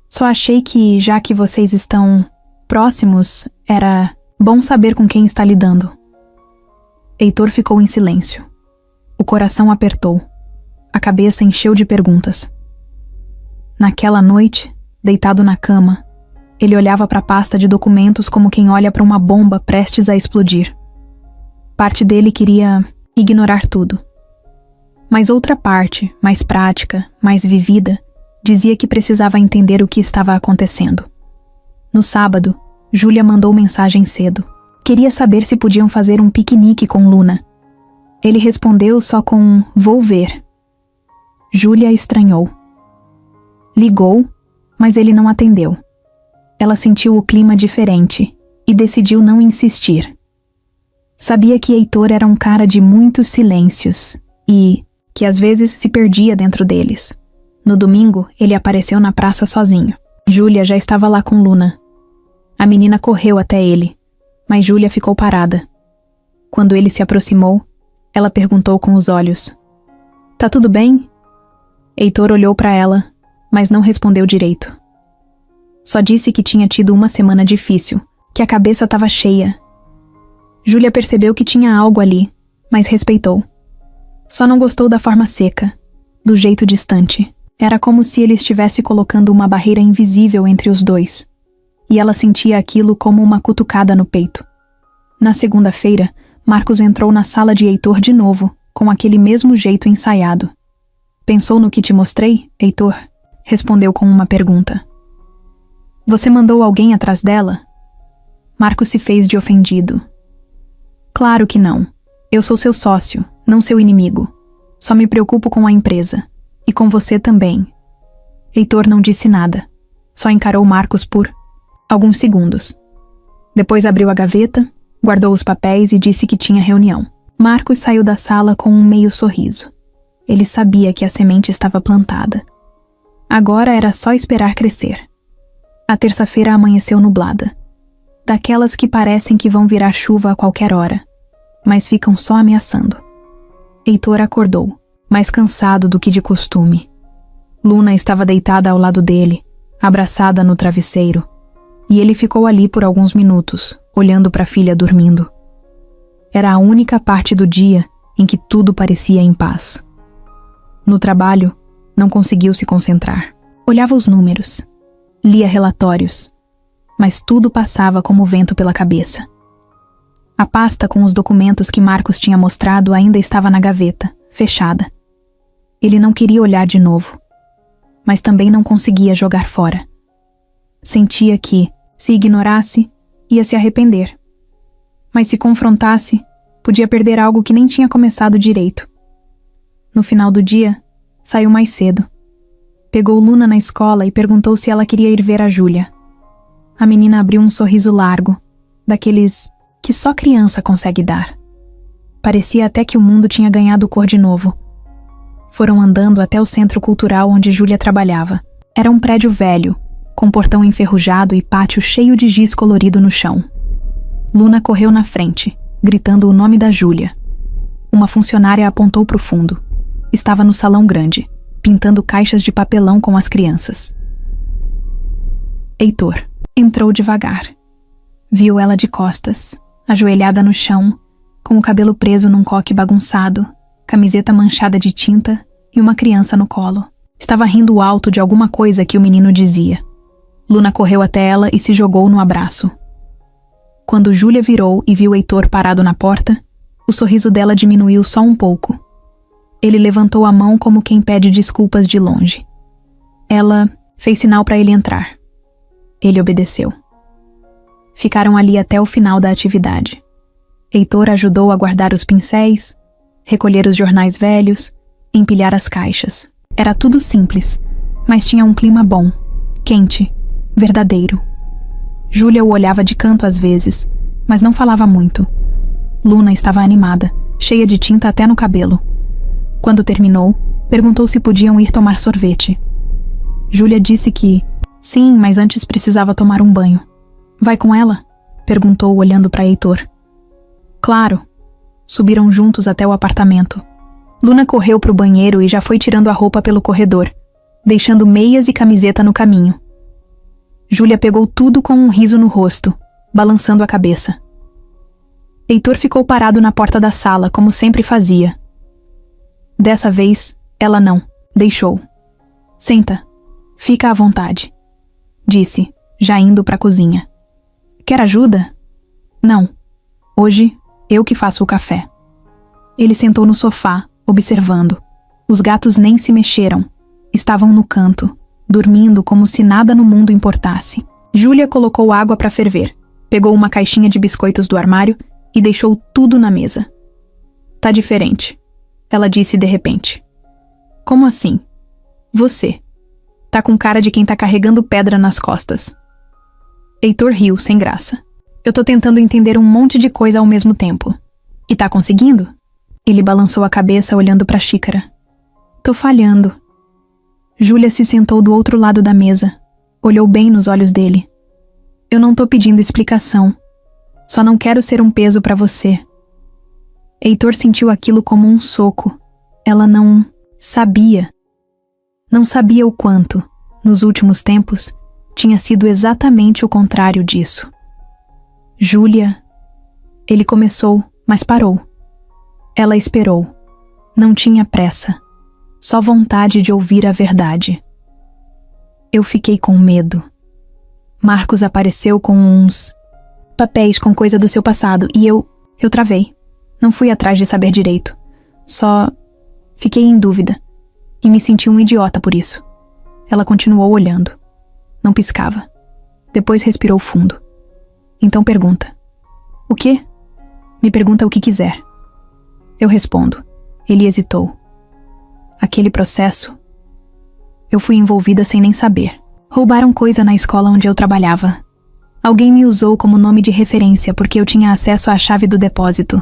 Só achei que, já que vocês estão próximos, era bom saber com quem está lidando. Heitor ficou em silêncio. O coração apertou. A cabeça encheu de perguntas. Naquela noite, deitado na cama, ele olhava para a pasta de documentos como quem olha para uma bomba prestes a explodir. Parte dele queria ignorar tudo. Mas outra parte, mais prática, mais vivida, dizia que precisava entender o que estava acontecendo. No sábado, Júlia mandou mensagem cedo. Queria saber se podiam fazer um piquenique com Luna. Ele respondeu só com um "vou ver". Júlia estranhou. Ligou, mas ele não atendeu. Ela sentiu o clima diferente e decidiu não insistir. Sabia que Heitor era um cara de muitos silêncios e que às vezes se perdia dentro deles. No domingo, ele apareceu na praça sozinho. Júlia já estava lá com Luna. A menina correu até ele, mas Júlia ficou parada. Quando ele se aproximou, ela perguntou com os olhos: "Tá tudo bem?" Heitor olhou para ela, mas não respondeu direito. Só disse que tinha tido uma semana difícil, que a cabeça estava cheia. Júlia percebeu que tinha algo ali, mas respeitou. Só não gostou da forma seca, do jeito distante. Era como se ele estivesse colocando uma barreira invisível entre os dois. E ela sentia aquilo como uma cutucada no peito. Na segunda-feira, Marcos entrou na sala de Heitor de novo, com aquele mesmo jeito ensaiado. "Pensou no que te mostrei, Heitor?" Respondeu com uma pergunta. "Você mandou alguém atrás dela?" Marcos se fez de ofendido. "Claro que não. Eu sou seu sócio, não seu inimigo. Só me preocupo com a empresa. E com você também." Heitor não disse nada. Só encarou Marcos por alguns segundos. Depois abriu a gaveta, guardou os papéis e disse que tinha reunião. Marcos saiu da sala com um meio sorriso. Ele sabia que a semente estava plantada. Agora era só esperar crescer. A terça-feira amanheceu nublada. Daquelas que parecem que vão virar chuva a qualquer hora, mas ficam só ameaçando. Heitor acordou, mais cansado do que de costume. Luna estava deitada ao lado dele, abraçada no travesseiro, e ele ficou ali por alguns minutos, olhando para a filha dormindo. Era a única parte do dia em que tudo parecia em paz. No trabalho, não conseguiu se concentrar. Olhava os números, lia relatórios, mas tudo passava como vento pela cabeça. A pasta com os documentos que Marcos tinha mostrado ainda estava na gaveta, fechada. Ele não queria olhar de novo, mas também não conseguia jogar fora. Sentia que, se ignorasse, ia se arrepender. Mas se confrontasse, podia perder algo que nem tinha começado direito. No final do dia, saiu mais cedo. Pegou Luna na escola e perguntou se ela queria ir ver a Júlia. A menina abriu um sorriso largo, daqueles que só criança consegue dar. Parecia até que o mundo tinha ganhado cor de novo. Foram andando até o centro cultural onde Júlia trabalhava. Era um prédio velho, com portão enferrujado e pátio cheio de giz colorido no chão. Luna correu na frente, gritando o nome da Júlia. Uma funcionária apontou para o fundo. Estava no salão grande, pintando caixas de papelão com as crianças. Heitor entrou devagar. Viu ela de costas, ajoelhada no chão, com o cabelo preso num coque bagunçado, camiseta manchada de tinta e uma criança no colo. Estava rindo alto de alguma coisa que o menino dizia. Luna correu até ela e se jogou no abraço. Quando Júlia virou e viu Heitor parado na porta, o sorriso dela diminuiu só um pouco. Ele levantou a mão como quem pede desculpas de longe. Ela fez sinal para ele entrar. Ele obedeceu. Ficaram ali até o final da atividade. Heitor ajudou a guardar os pincéis, recolher os jornais velhos, empilhar as caixas. Era tudo simples, mas tinha um clima bom, quente, verdadeiro. Júlia o olhava de canto às vezes, mas não falava muito. Luna estava animada, cheia de tinta até no cabelo. Quando terminou, perguntou se podiam ir tomar sorvete. Júlia disse que sim, mas antes precisava tomar um banho. "Vai com ela?" perguntou olhando para Heitor. "Claro." Subiram juntos até o apartamento. Luna correu para o banheiro e já foi tirando a roupa pelo corredor, deixando meias e camiseta no caminho. Júlia pegou tudo com um riso no rosto, balançando a cabeça. Heitor ficou parado na porta da sala, como sempre fazia. Dessa vez, ela não, deixou. "Senta, fica à vontade", disse, já indo para a cozinha. "Quer ajuda?" "Não, hoje eu que faço o café." Ele sentou no sofá, observando. Os gatos nem se mexeram, estavam no canto, dormindo como se nada no mundo importasse. Júlia colocou água para ferver, pegou uma caixinha de biscoitos do armário e deixou tudo na mesa. "Tá diferente", ela disse de repente. "Como assim?" "Você. Tá com cara de quem tá carregando pedra nas costas." Heitor riu, sem graça. "Eu tô tentando entender um monte de coisa ao mesmo tempo." "E tá conseguindo?" Ele balançou a cabeça olhando para a xícara. "Tô falhando." Júlia se sentou do outro lado da mesa, olhou bem nos olhos dele. Eu não tô pedindo explicação. Só não quero ser um peso pra você. Heitor sentiu aquilo como um soco. Ela não sabia. Não sabia o quanto, nos últimos tempos, tinha sido exatamente o contrário disso. Júlia... Ele começou, mas parou. Ela esperou. Não tinha pressa. Só vontade de ouvir a verdade. Eu fiquei com medo. Marcos apareceu com uns papéis com coisa do seu passado e eu travei. Não fui atrás de saber direito. Só fiquei em dúvida e me senti um idiota por isso. Ela continuou olhando. Não piscava. Depois respirou fundo. Então pergunta. O quê? Me pergunta o que quiser. Eu respondo. Ele hesitou. Aquele processo... Eu fui envolvida sem nem saber. Roubaram coisa na escola onde eu trabalhava. Alguém me usou como nome de referência porque eu tinha acesso à chave do depósito,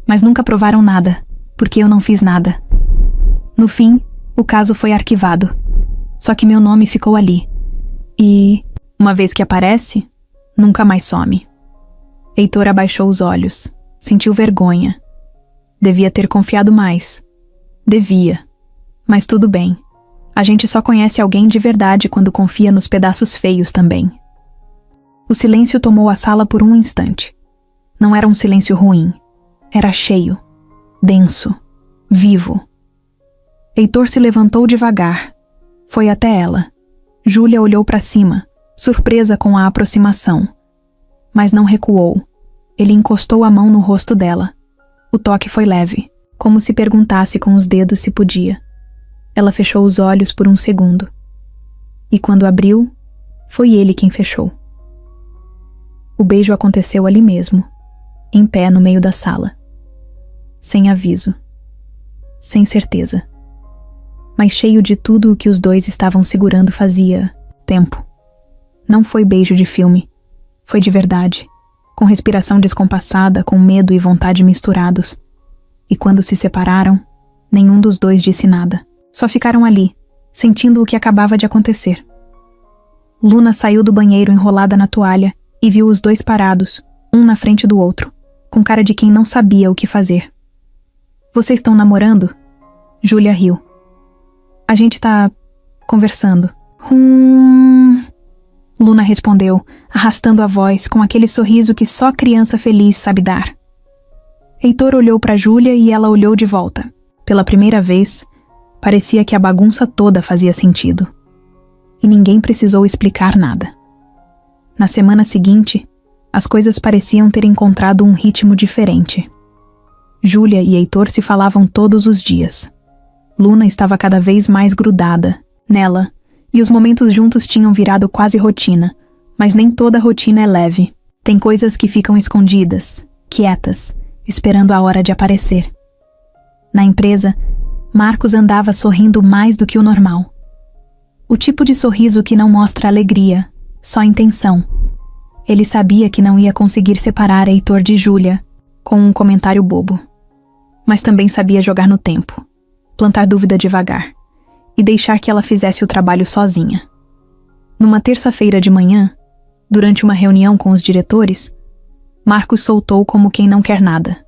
mas nunca provaram nada, porque eu não fiz nada. No fim, o caso foi arquivado. Só que meu nome ficou ali. E, uma vez que aparece, nunca mais some. Heitor abaixou os olhos. Sentiu vergonha. Devia ter confiado mais. Devia. Mas tudo bem. A gente só conhece alguém de verdade quando confia nos pedaços feios também. O silêncio tomou a sala por um instante. Não era um silêncio ruim. Era cheio. Denso. Vivo. Heitor se levantou devagar. Foi até ela. Júlia olhou para cima, surpresa com a aproximação. Mas não recuou. Ele encostou a mão no rosto dela. O toque foi leve, como se perguntasse com os dedos se podia. Ela fechou os olhos por um segundo. E quando abriu, foi ele quem fechou. O beijo aconteceu ali mesmo, em pé no meio da sala. Sem aviso. Sem certeza. Mas cheio de tudo o que os dois estavam segurando fazia tempo. Não foi beijo de filme. Foi de verdade. Com respiração descompassada, com medo e vontade misturados. E quando se separaram, nenhum dos dois disse nada. Só ficaram ali, sentindo o que acabava de acontecer. Luna saiu do banheiro enrolada na toalha e viu os dois parados, um na frente do outro, com cara de quem não sabia o que fazer. Vocês estão namorando? Júlia riu. A gente tá conversando. Luna respondeu, arrastando a voz com aquele sorriso que só criança feliz sabe dar. Heitor olhou para Júlia e ela olhou de volta. Pela primeira vez, parecia que a bagunça toda fazia sentido. E ninguém precisou explicar nada. Na semana seguinte, as coisas pareciam ter encontrado um ritmo diferente. Júlia e Heitor se falavam todos os dias. Luna estava cada vez mais grudada nela, e os momentos juntos tinham virado quase rotina, mas nem toda rotina é leve. Tem coisas que ficam escondidas, quietas, esperando a hora de aparecer. Na empresa, Marcos andava sorrindo mais do que o normal. O tipo de sorriso que não mostra alegria, só intenção. Ele sabia que não ia conseguir separar Heitor de Júlia com um comentário bobo. Mas também sabia jogar no tempo, plantar dúvida devagar e deixar que ela fizesse o trabalho sozinha. Numa terça-feira de manhã, durante uma reunião com os diretores, Marcos soltou como quem não quer nada.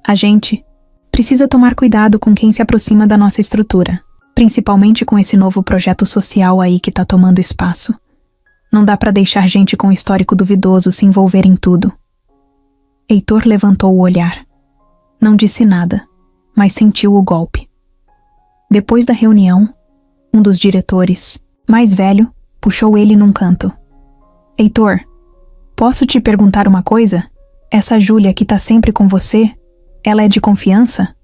A gente precisa tomar cuidado com quem se aproxima da nossa estrutura, principalmente com esse novo projeto social aí que tá tomando espaço. Não dá pra deixar gente com histórico duvidoso se envolver em tudo. Heitor levantou o olhar. Não disse nada, mas sentiu o golpe. Depois da reunião, um dos diretores, mais velho, puxou ele num canto. Heitor, posso te perguntar uma coisa? Essa Júlia que tá sempre com você, ela é de confiança?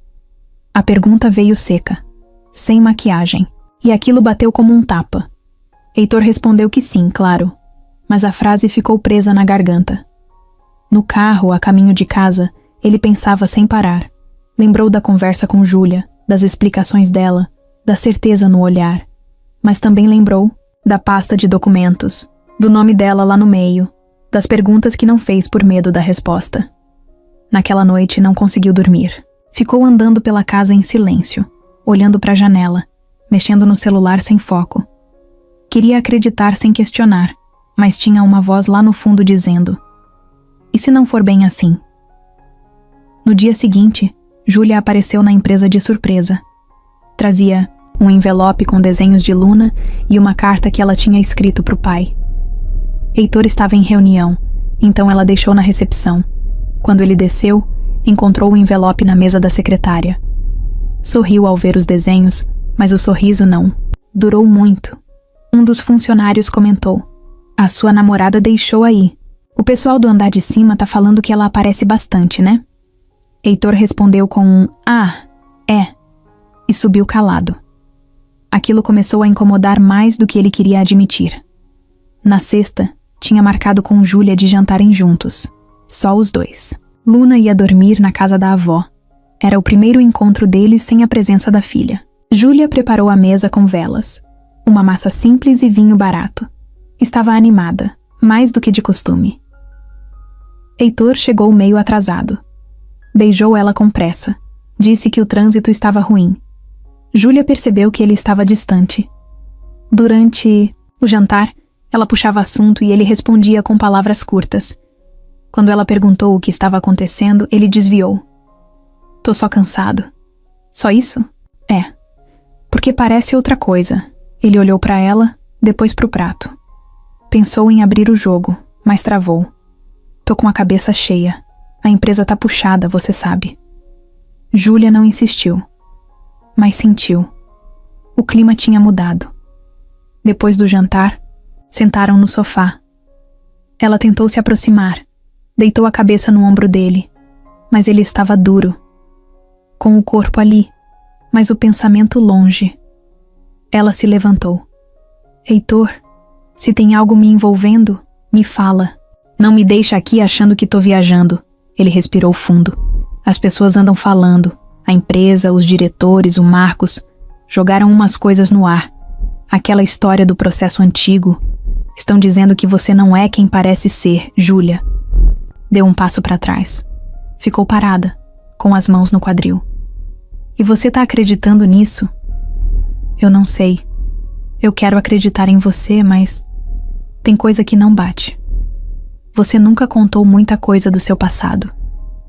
A pergunta veio seca, sem maquiagem, e aquilo bateu como um tapa. Heitor respondeu que sim, claro, mas a frase ficou presa na garganta. No carro, a caminho de casa, ele pensava sem parar. Lembrou da conversa com Júlia, das explicações dela, da certeza no olhar. Mas também lembrou da pasta de documentos, do nome dela lá no meio, das perguntas que não fez por medo da resposta. Naquela noite não conseguiu dormir. Ficou andando pela casa em silêncio, olhando para a janela, mexendo no celular sem foco. Queria acreditar sem questionar, mas tinha uma voz lá no fundo dizendo: "E se não for bem assim?" No dia seguinte, Júlia apareceu na empresa de surpresa. Trazia um envelope com desenhos de Luna e uma carta que ela tinha escrito para o pai. Heitor estava em reunião, então ela deixou na recepção. Quando ele desceu, encontrou o envelope na mesa da secretária. Sorriu ao ver os desenhos, mas o sorriso não durou muito. Um dos funcionários comentou: "A sua namorada deixou aí. O pessoal do andar de cima tá falando que ela aparece bastante, né?" Heitor respondeu com um "Ah, é", e subiu calado. Aquilo começou a incomodar mais do que ele queria admitir. Na sexta, tinha marcado com Júlia de jantarem juntos. Só os dois. Luna ia dormir na casa da avó. Era o primeiro encontro deles sem a presença da filha. Júlia preparou a mesa com velas, uma massa simples e vinho barato. Estava animada, mais do que de costume. Heitor chegou meio atrasado. Beijou ela com pressa. Disse que o trânsito estava ruim. Júlia percebeu que ele estava distante. Durante o jantar, ela puxava assunto e ele respondia com palavras curtas. Quando ela perguntou o que estava acontecendo, ele desviou. "Tô só cansado." "Só isso?" "É. Porque parece outra coisa." Ele olhou para ela, depois para o prato. Pensou em abrir o jogo, mas travou. "Tô com a cabeça cheia. A empresa tá puxada, você sabe." Júlia não insistiu, mas sentiu. O clima tinha mudado. Depois do jantar, sentaram no sofá. Ela tentou se aproximar, deitou a cabeça no ombro dele, mas ele estava duro, com o corpo ali, mas o pensamento longe. Ela se levantou. "Heitor, se tem algo me envolvendo, me fala. Não me deixa aqui achando que tô viajando." Ele respirou fundo. "As pessoas andam falando. A empresa, os diretores, o Marcos, jogaram umas coisas no ar. Aquela história do processo antigo. Estão dizendo que você não é quem parece ser, Júlia." Deu um passo para trás. Ficou parada, com as mãos no quadril. "E você tá acreditando nisso?" "Eu não sei. Eu quero acreditar em você, mas tem coisa que não bate. Você nunca contou muita coisa do seu passado.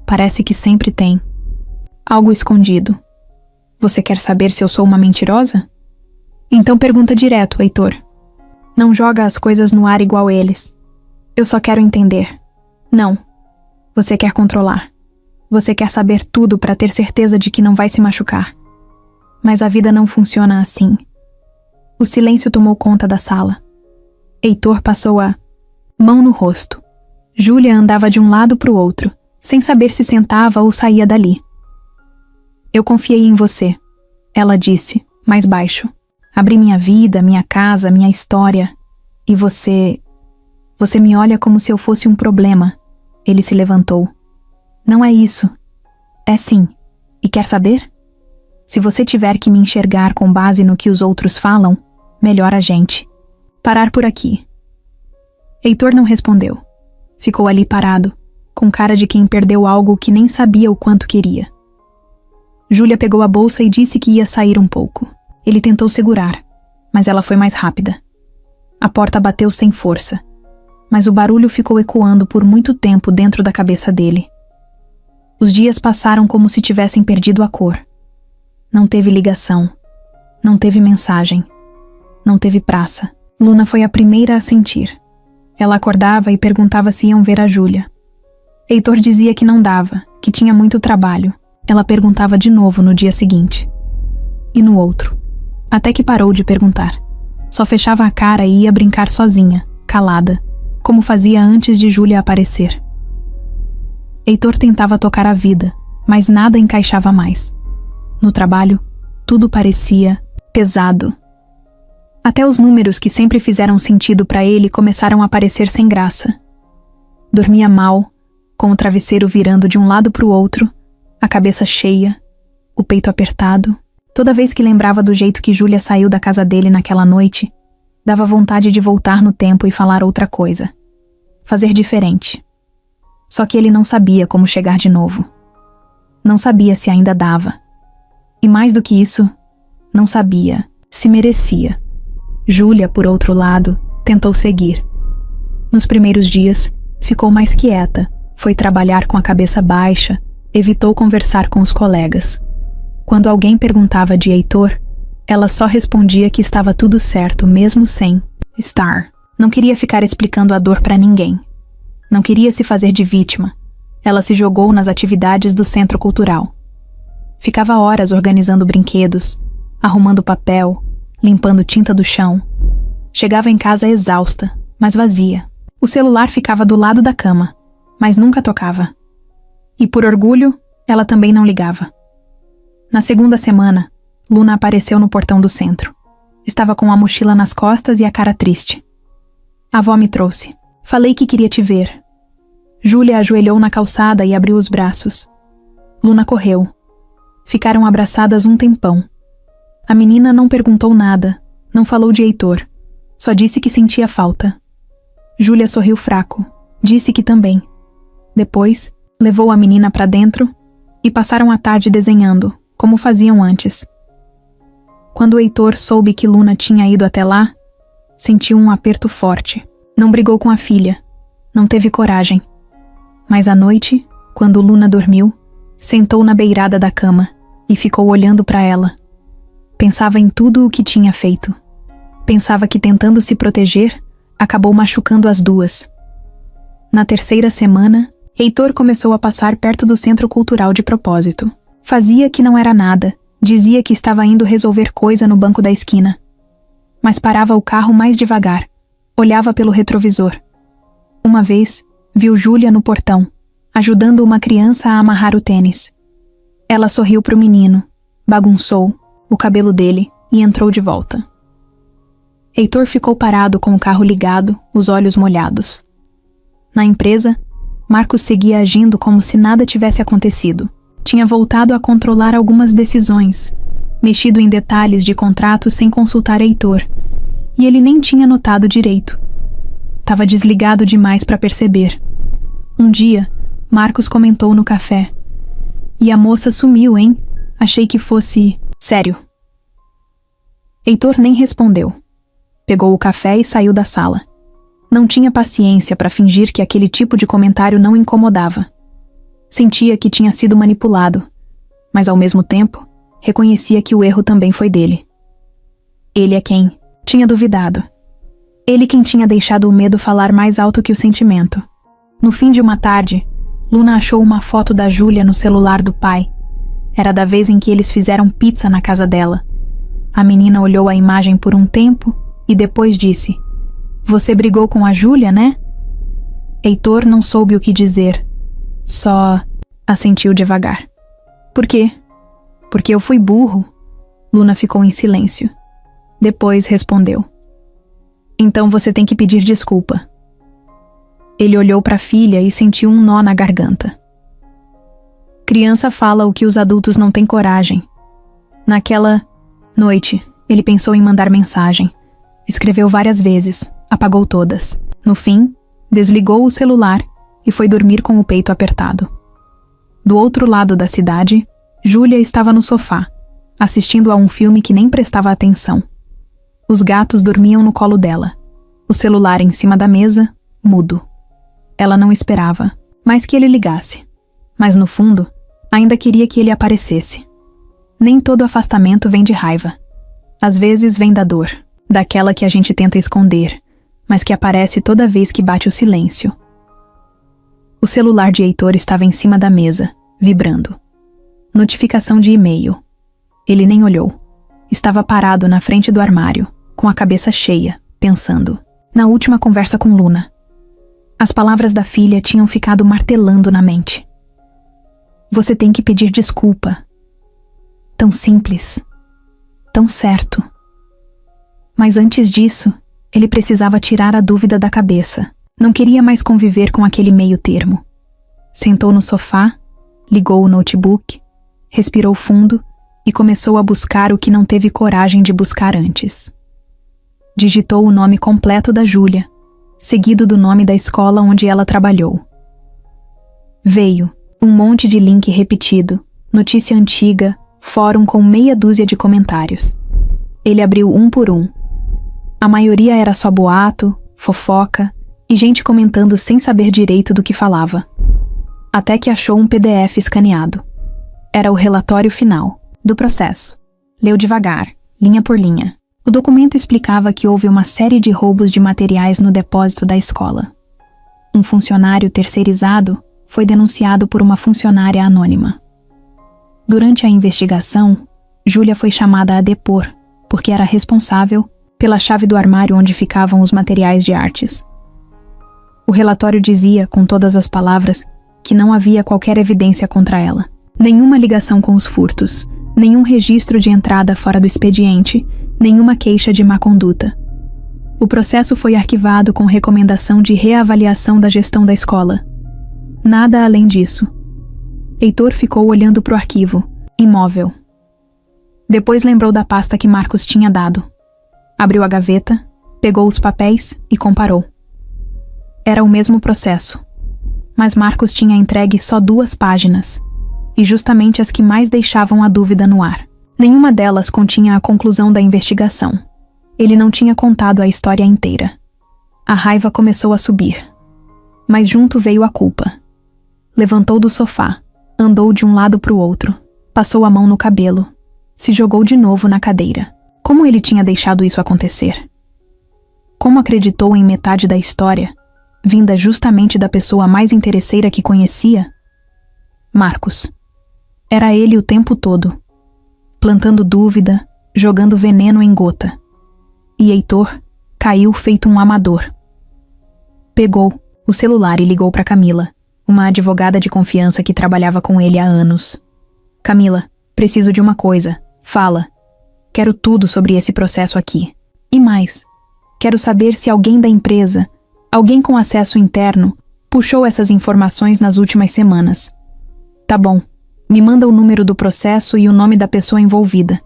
Parece que sempre tem algo escondido. Você quer saber se eu sou uma mentirosa? Então pergunta direto, Heitor. Não joga as coisas no ar igual eles. Eu só quero entender." "Não. Você quer controlar. Você quer saber tudo para ter certeza de que não vai se machucar. Mas a vida não funciona assim." O silêncio tomou conta da sala. Heitor passou a mão no rosto. Júlia andava de um lado para o outro, sem saber se sentava ou saía dali. "Eu confiei em você," ela disse, mais baixo. "Abri minha vida, minha casa, minha história. E você me olha como se eu fosse um problema." Ele se levantou. "Não é isso. É sim. E quer saber? Se você tiver que me enxergar com base no que os outros falam, melhor a gente parar por aqui." Heitor não respondeu. Ficou ali parado, com cara de quem perdeu algo que nem sabia o quanto queria. Júlia pegou a bolsa e disse que ia sair um pouco. Ele tentou segurar, mas ela foi mais rápida. A porta bateu sem força, mas o barulho ficou ecoando por muito tempo dentro da cabeça dele. Os dias passaram como se tivessem perdido a cor. Não teve ligação, não teve mensagem, não teve praça. Luna foi a primeira a sentir. Ela acordava e perguntava se iam ver a Júlia. Heitor dizia que não dava, que tinha muito trabalho. Ela perguntava de novo no dia seguinte. E no outro. Até que parou de perguntar. Só fechava a cara e ia brincar sozinha, calada, como fazia antes de Júlia aparecer. Heitor tentava tocar a vida, mas nada encaixava mais. No trabalho, tudo parecia pesado. Até os números que sempre fizeram sentido para ele começaram a parecer sem graça. Dormia mal, com o travesseiro virando de um lado para o outro, a cabeça cheia, o peito apertado. Toda vez que lembrava do jeito que Júlia saiu da casa dele naquela noite, dava vontade de voltar no tempo e falar outra coisa. Fazer diferente. Só que ele não sabia como chegar de novo. Não sabia se ainda dava. E mais do que isso, não sabia se merecia. Júlia, por outro lado, tentou seguir. Nos primeiros dias, ficou mais quieta, foi trabalhar com a cabeça baixa, evitou conversar com os colegas. Quando alguém perguntava de Heitor, ela só respondia que estava tudo certo, mesmo sem estar. Não queria ficar explicando a dor para ninguém. Não queria se fazer de vítima. Ela se jogou nas atividades do centro cultural. Ficava horas organizando brinquedos, arrumando papel, limpando tinta do chão. Chegava em casa exausta, mas vazia. O celular ficava do lado da cama, mas nunca tocava. E por orgulho, ela também não ligava. Na segunda semana, Luna apareceu no portão do centro. Estava com a mochila nas costas e a cara triste. A avó me trouxe. Falei que queria te ver. Júlia ajoelhou na calçada e abriu os braços. Luna correu. Ficaram abraçadas um tempão. A menina não perguntou nada, não falou de Heitor. Só disse que sentia falta. Júlia sorriu fraco. Disse que também. Depois, levou a menina para dentro e passaram a tarde desenhando, como faziam antes. Quando Heitor soube que Luna tinha ido até lá, sentiu um aperto forte. Não brigou com a filha. Não teve coragem. Mas à noite, quando Luna dormiu, sentou na beirada da cama e ficou olhando para ela. Pensava em tudo o que tinha feito. Pensava que tentando se proteger, acabou machucando as duas. Na terceira semana, Heitor começou a passar perto do centro cultural de propósito. Fazia que não era nada, dizia que estava indo resolver coisa no banco da esquina. Mas parava o carro mais devagar, olhava pelo retrovisor. Uma vez, viu Júlia no portão, ajudando uma criança a amarrar o tênis. Ela sorriu para o menino, bagunçou o cabelo dele e entrou de volta. Heitor ficou parado com o carro ligado, os olhos molhados. Na empresa, Marcos seguia agindo como se nada tivesse acontecido. Tinha voltado a controlar algumas decisões, mexido em detalhes de contrato sem consultar Heitor, e ele nem tinha notado direito. Tava desligado demais para perceber. Um dia, Marcos comentou no café: "E a moça sumiu, hein? Achei que fosse... sério." Heitor nem respondeu. Pegou o café e saiu da sala. Não tinha paciência para fingir que aquele tipo de comentário não incomodava. Sentia que tinha sido manipulado, mas ao mesmo tempo, reconhecia que o erro também foi dele. Ele é quem tinha duvidado. Ele quem tinha deixado o medo falar mais alto que o sentimento. No fim de uma tarde, Luna achou uma foto da Júlia no celular do pai. Era da vez em que eles fizeram pizza na casa dela. A menina olhou a imagem por um tempo e depois disse: "Você brigou com a Júlia, né?" Heitor não soube o que dizer. Só assentiu devagar. "Por quê?" "Porque eu fui burro." Luna ficou em silêncio. Depois respondeu: "Então você tem que pedir desculpa." Ele olhou para a filha e sentiu um nó na garganta. Criança fala o que os adultos não têm coragem. Naquela noite, ele pensou em mandar mensagem. Escreveu várias vezes, apagou todas. No fim, desligou o celular e foi dormir com o peito apertado. Do outro lado da cidade, Júlia estava no sofá, assistindo a um filme que nem prestava atenção. Os gatos dormiam no colo dela. O celular em cima da mesa, mudo. Ela não esperava, mais que ele ligasse. Mas no fundo, ainda queria que ele aparecesse. Nem todo afastamento vem de raiva. Às vezes vem da dor, daquela que a gente tenta esconder, mas que aparece toda vez que bate o silêncio. O celular de Heitor estava em cima da mesa, vibrando. Notificação de e-mail. Ele nem olhou. Estava parado na frente do armário, com a cabeça cheia, pensando. Na última conversa com Luna. As palavras da filha tinham ficado martelando na mente. Você tem que pedir desculpa. Tão simples. Tão certo. Mas antes disso, ele precisava tirar a dúvida da cabeça. Não queria mais conviver com aquele meio termo. Sentou no sofá, ligou o notebook, respirou fundo e começou a buscar o que não teve coragem de buscar antes. Digitou o nome completo da Júlia, seguido do nome da escola onde ela trabalhou. Veio um monte de link repetido, notícia antiga, fórum com meia dúzia de comentários. Ele abriu um por um. A maioria era só boato, fofoca e gente comentando sem saber direito do que falava. Até que achou um PDF escaneado. Era o relatório final do processo. Leu devagar, linha por linha. O documento explicava que houve uma série de roubos de materiais no depósito da escola. Um funcionário terceirizado foi denunciado por uma funcionária anônima. Durante a investigação, Júlia foi chamada a depor, porque era responsável pela chave do armário onde ficavam os materiais de artes. O relatório dizia, com todas as palavras, que não havia qualquer evidência contra ela. Nenhuma ligação com os furtos, nenhum registro de entrada fora do expediente, nenhuma queixa de má conduta. O processo foi arquivado com recomendação de reavaliação da gestão da escola. Nada além disso. Heitor ficou olhando para o arquivo, imóvel. Depois lembrou da pasta que Marcos tinha dado. Abriu a gaveta, pegou os papéis e comparou. Era o mesmo processo, mas Marcos tinha entregue só 2 páginas, e justamente as que mais deixavam a dúvida no ar. Nenhuma delas continha a conclusão da investigação. Ele não tinha contado a história inteira. A raiva começou a subir. Mas junto veio a culpa. Levantou do sofá, andou de um lado para o outro, passou a mão no cabelo, se jogou de novo na cadeira. Como ele tinha deixado isso acontecer? Como acreditou em metade da história, vinda justamente da pessoa mais interesseira que conhecia? Marcos. Era ele o tempo todo, plantando dúvida, jogando veneno em gota. E Heitor caiu feito um amador. Pegou o celular e ligou para Camila, uma advogada de confiança que trabalhava com ele há anos. Camila, preciso de uma coisa. Fala. Quero tudo sobre esse processo aqui. E mais, quero saber se alguém da empresa, alguém com acesso interno, puxou essas informações nas últimas semanas. Tá bom. Me manda o número do processo e o nome da pessoa envolvida.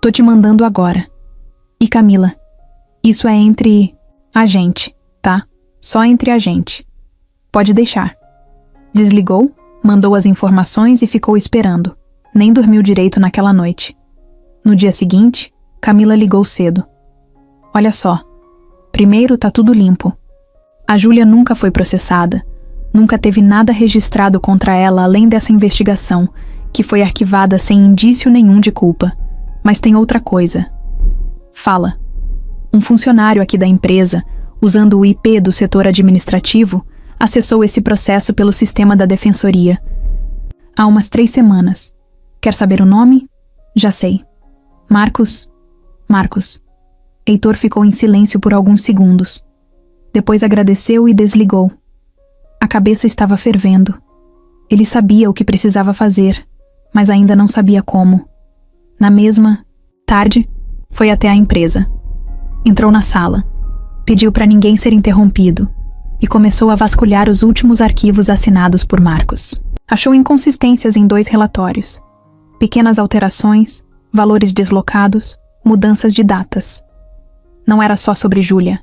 Tô te mandando agora. E Camila, isso é entre a gente, tá? Só entre a gente. Pode deixar. Desligou, mandou as informações e ficou esperando. Nem dormiu direito naquela noite. No dia seguinte, Camila ligou cedo. Olha só. Primeiro, tá tudo limpo. A Júlia nunca foi processada. Nunca teve nada registrado contra ela além dessa investigação, que foi arquivada sem indício nenhum de culpa. Mas tem outra coisa. Fala. Um funcionário aqui da empresa, usando o IP do setor administrativo, acessou esse processo pelo sistema da defensoria. Há umas 3 semanas. Quer saber o nome? Já sei. Marcos. Heitor ficou em silêncio por alguns segundos. Depois agradeceu e desligou. A cabeça estava fervendo. Ele sabia o que precisava fazer, mas ainda não sabia como. Na mesma tarde, foi até a empresa. Entrou na sala, pediu para ninguém ser interrompido e começou a vasculhar os últimos arquivos assinados por Marcos. Achou inconsistências em 2 relatórios. Pequenas alterações, valores deslocados, mudanças de datas. Não era só sobre Júlia.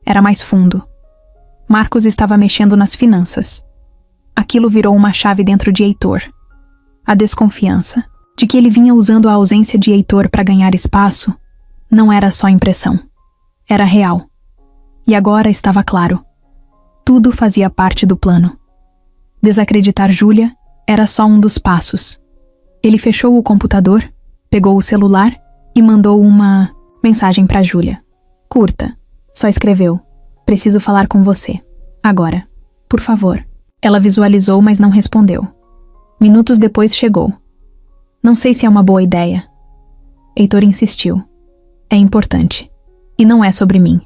Era mais fundo. Marcos estava mexendo nas finanças. Aquilo virou uma chave dentro de Heitor. A desconfiança de que ele vinha usando a ausência de Heitor para ganhar espaço não era só impressão. Era real. E agora estava claro. Tudo fazia parte do plano. Desacreditar Júlia era só um dos passos. Ele fechou o computador, pegou o celular e mandou uma mensagem para Júlia. Curta. Só escreveu: preciso falar com você. Agora. Por favor. Ela visualizou, mas não respondeu. Minutos depois chegou. Não sei se é uma boa ideia. Heitor insistiu. É importante. E não é sobre mim.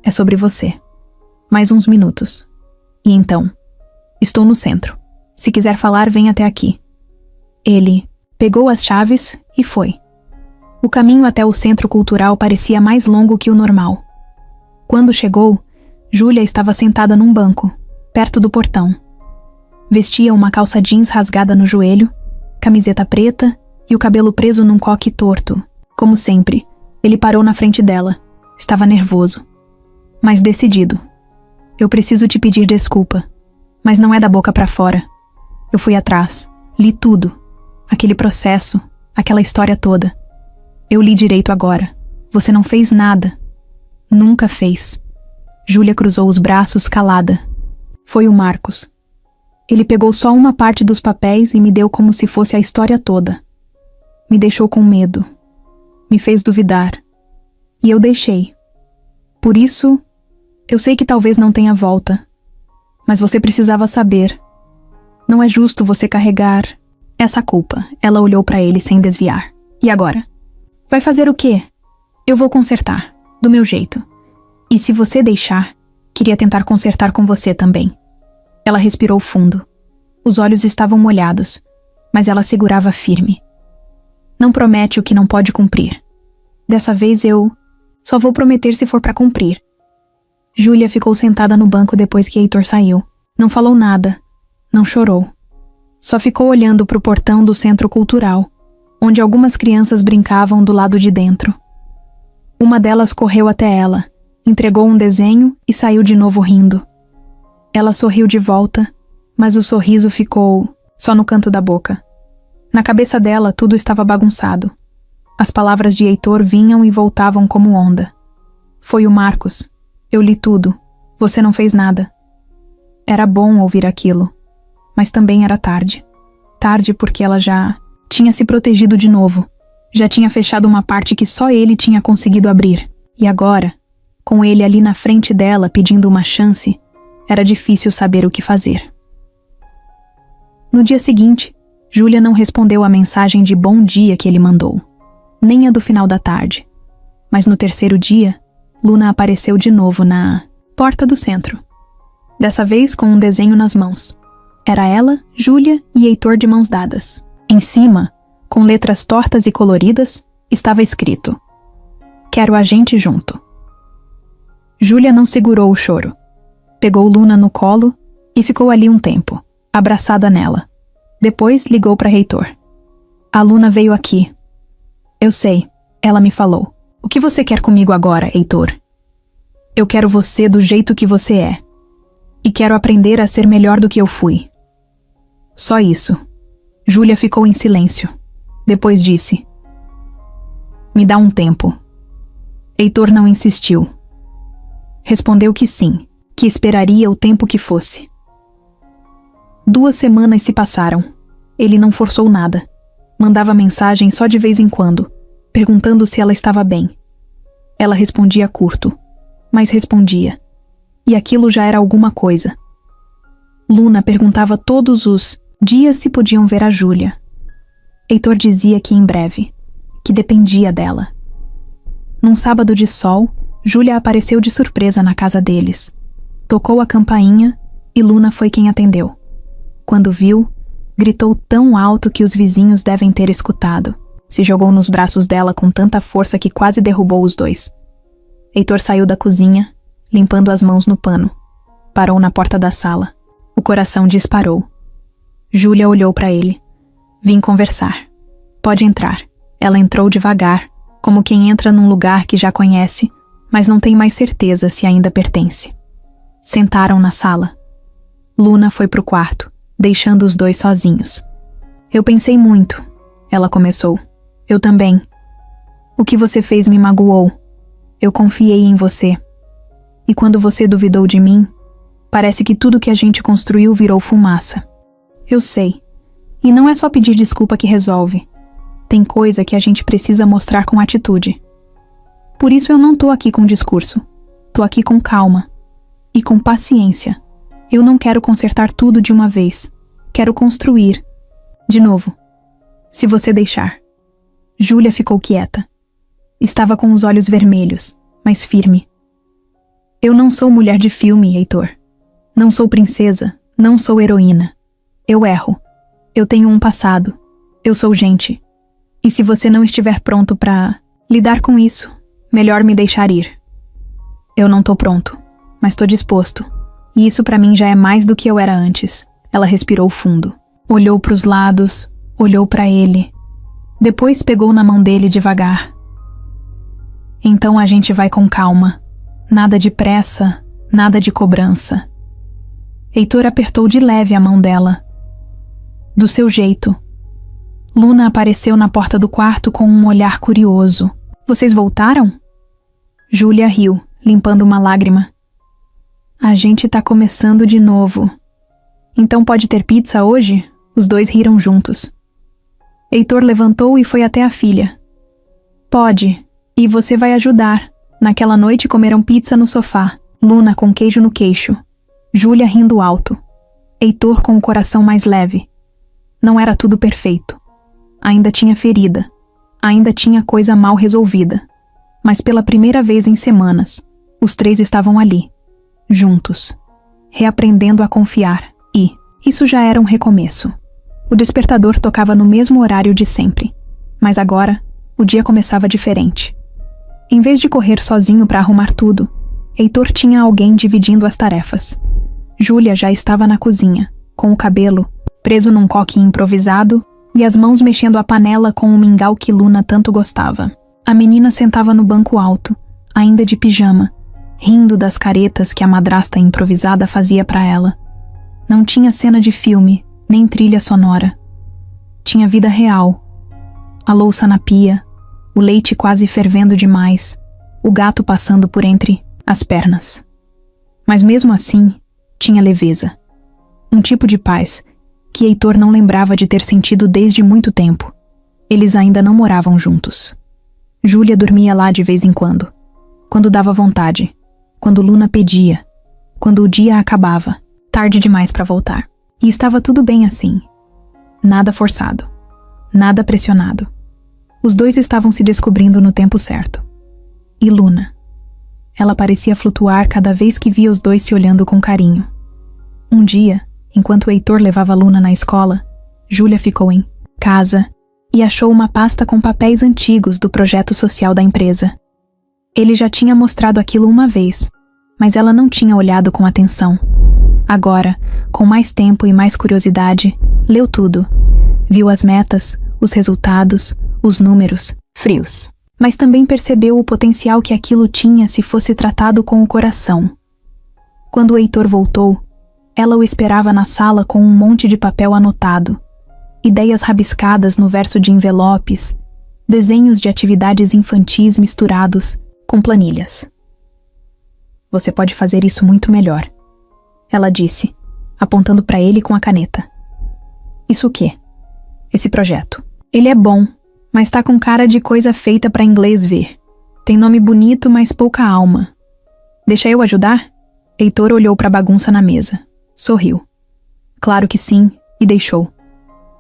É sobre você. Mais uns minutos. E então? Estou no centro. Se quiser falar, vem até aqui. Ele pegou as chaves e foi. O caminho até o centro cultural parecia mais longo que o normal. Quando chegou, Júlia estava sentada num banco, perto do portão. Vestia uma calça jeans rasgada no joelho, camiseta preta e o cabelo preso num coque torto. Como sempre, ele parou na frente dela. Estava nervoso, mas decidido. Eu preciso te pedir desculpa, mas não é da boca pra fora. Eu fui atrás, li tudo. Aquele processo, aquela história toda. Eu li direito agora. Você não fez nada. Nunca fez. Júlia cruzou os braços, calada. Foi o Marcos. Ele pegou só uma parte dos papéis e me deu como se fosse a história toda. Me deixou com medo. Me fez duvidar. E eu deixei. Por isso, eu sei que talvez não tenha volta. Mas você precisava saber. Não é justo você carregar essa culpa. Ela olhou para ele sem desviar. E agora? Vai fazer o quê? Eu vou consertar, do meu jeito. E se você deixar, queria tentar consertar com você também. Ela respirou fundo. Os olhos estavam molhados, mas ela segurava firme. Não promete o que não pode cumprir. Dessa vez eu só vou prometer se for para cumprir. Júlia ficou sentada no banco depois que Heitor saiu. Não falou nada, não chorou. Só ficou olhando para o portão do centro cultural, onde algumas crianças brincavam do lado de dentro. Uma delas correu até ela, entregou um desenho e saiu de novo rindo. Ela sorriu de volta, mas o sorriso ficou só no canto da boca. Na cabeça dela tudo estava bagunçado. As palavras de Heitor vinham e voltavam como onda. Foi o Marcos. Eu li tudo. Você não fez nada. Era bom ouvir aquilo, mas também era tarde. Tarde porque ela já tinha se protegido de novo. Já tinha fechado uma parte que só ele tinha conseguido abrir. E agora, com ele ali na frente dela pedindo uma chance, era difícil saber o que fazer. No dia seguinte, Júlia não respondeu a mensagem de bom dia que ele mandou, nem a do final da tarde. Mas no terceiro dia, Luna apareceu de novo na porta do centro. Dessa vez com um desenho nas mãos. Era ela, Júlia e Heitor de mãos dadas. Em cima, com letras tortas e coloridas, estava escrito: "Quero a gente junto." Júlia não segurou o choro. Pegou Luna no colo e ficou ali um tempo, abraçada nela. Depois ligou para Heitor. "A Luna veio aqui." "Eu sei," ela me falou. "O que você quer comigo agora, Heitor?" "Eu quero você do jeito que você é. E quero aprender a ser melhor do que eu fui." Só isso. Júlia ficou em silêncio. Depois disse: "Me dá um tempo." Heitor não insistiu. Respondeu que sim, que esperaria o tempo que fosse. 2 semanas se passaram. Ele não forçou nada. Mandava mensagem só de vez em quando, perguntando se ela estava bem. Ela respondia curto, mas respondia. E aquilo já era alguma coisa. Luna perguntava todos os dias se podiam ver a Júlia. Heitor dizia que em breve, que dependia dela. Num sábado de sol, Júlia apareceu de surpresa na casa deles. Tocou a campainha e Luna foi quem atendeu. Quando viu, gritou tão alto que os vizinhos devem ter escutado. Se jogou nos braços dela com tanta força que quase derrubou os dois. Heitor saiu da cozinha, limpando as mãos no pano. Parou na porta da sala. O coração disparou. Júlia olhou para ele. "Vim conversar." "Pode entrar." Ela entrou devagar, como quem entra num lugar que já conhece, mas não tem mais certeza se ainda pertence. Sentaram na sala. Luna foi pro quarto, deixando os dois sozinhos. "Eu pensei muito," ela começou. "Eu também. O que você fez me magoou. Eu confiei em você. E quando você duvidou de mim, parece que tudo que a gente construiu virou fumaça. Eu sei. E não é só pedir desculpa que resolve. Tem coisa que a gente precisa mostrar com atitude. Por isso eu não tô aqui com discurso. Tô aqui com calma. E com paciência. Eu não quero consertar tudo de uma vez. Quero construir. De novo. Se você deixar." Júlia ficou quieta. Estava com os olhos vermelhos, mas firme. "Eu não sou mulher de filme, Heitor. Não sou princesa, não sou heroína. Eu erro. Eu tenho um passado. Eu sou gente. E se você não estiver pronto para lidar com isso, melhor me deixar ir." "Eu não tô pronto, mas tô disposto. E isso pra mim já é mais do que eu era antes." Ela respirou fundo. Olhou pros lados, olhou pra ele. Depois pegou na mão dele devagar. "Então a gente vai com calma. Nada de pressa, nada de cobrança." Heitor apertou de leve a mão dela. "Do seu jeito." Luna apareceu na porta do quarto com um olhar curioso. "Vocês voltaram?" Júlia riu, limpando uma lágrima. A gente tá começando de novo. Então pode ter pizza hoje? Os dois riram juntos. Heitor levantou e foi até a filha. Pode, e você vai ajudar. Naquela noite comeram pizza no sofá, Luna com queijo no queixo, Júlia rindo alto, Heitor com o coração mais leve. Não era tudo perfeito. Ainda tinha ferida, ainda tinha coisa mal resolvida. Mas pela primeira vez em semanas, os três estavam ali, juntos, reaprendendo a confiar, e isso já era um recomeço. O despertador tocava no mesmo horário de sempre, mas agora o dia começava diferente. Em vez de correr sozinho para arrumar tudo, Heitor tinha alguém dividindo as tarefas. Júlia já estava na cozinha, com o cabelo preso num coque improvisado e as mãos mexendo a panela com o mingau que Luna tanto gostava. A menina sentava no banco alto, ainda de pijama, rindo das caretas que a madrasta improvisada fazia para ela. Não tinha cena de filme, nem trilha sonora. Tinha vida real. A louça na pia, o leite quase fervendo demais, o gato passando por entre as pernas. Mas mesmo assim, tinha leveza. Um tipo de paz que Heitor não lembrava de ter sentido desde muito tempo. Eles ainda não moravam juntos. Júlia dormia lá de vez em quando dava vontade, quando Luna pedia, quando o dia acabava, tarde demais para voltar. E estava tudo bem assim. Nada forçado, nada pressionado. Os dois estavam se descobrindo no tempo certo. E Luna? Ela parecia flutuar cada vez que via os dois se olhando com carinho. Um dia, enquanto Heitor levava Luna na escola, Júlia ficou em casa e achou uma pasta com papéis antigos do projeto social da empresa. Ele já tinha mostrado aquilo uma vez, mas ela não tinha olhado com atenção. Agora, com mais tempo e mais curiosidade, leu tudo. Viu as metas, os resultados, os números, frios. Mas também percebeu o potencial que aquilo tinha se fosse tratado com o coração. Quando o Heitor voltou, ela o esperava na sala com um monte de papel anotado, ideias rabiscadas no verso de envelopes, desenhos de atividades infantis misturados com planilhas. Você pode fazer isso muito melhor, ela disse, apontando para ele com a caneta. Isso o quê? Esse projeto. Ele é bom, mas tá com cara de coisa feita para inglês ver. Tem nome bonito, mas pouca alma. Deixa eu ajudar? Heitor olhou para a bagunça na mesa. Sorriu. Claro que sim, e deixou.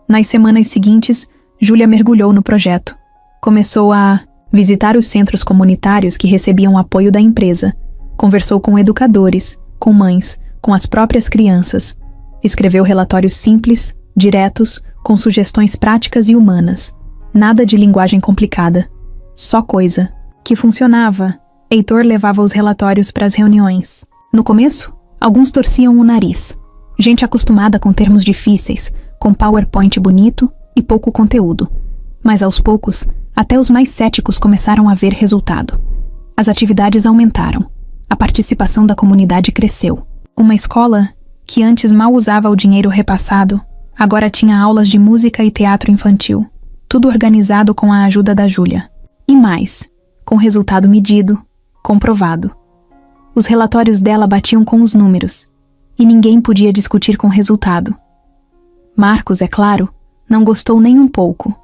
Nas semanas seguintes, Júlia mergulhou no projeto. Começou a visitar os centros comunitários que recebiam apoio da empresa. Conversou com educadores, com mães, com as próprias crianças. Escreveu relatórios simples, diretos, com sugestões práticas e humanas. Nada de linguagem complicada. Só coisa. Que funcionava. Heitor levava os relatórios para as reuniões. No começo, alguns torciam o nariz. Gente acostumada com termos difíceis, com PowerPoint bonito e pouco conteúdo. Mas aos poucos, até os mais céticos começaram a ver resultado. As atividades aumentaram. A participação da comunidade cresceu. Uma escola, que antes mal usava o dinheiro repassado, agora tinha aulas de música e teatro infantil. Tudo organizado com a ajuda da Júlia. E mais, com resultado medido, comprovado. Os relatórios dela batiam com os números, e ninguém podia discutir com o resultado. Marcos, é claro, não gostou nem um pouco.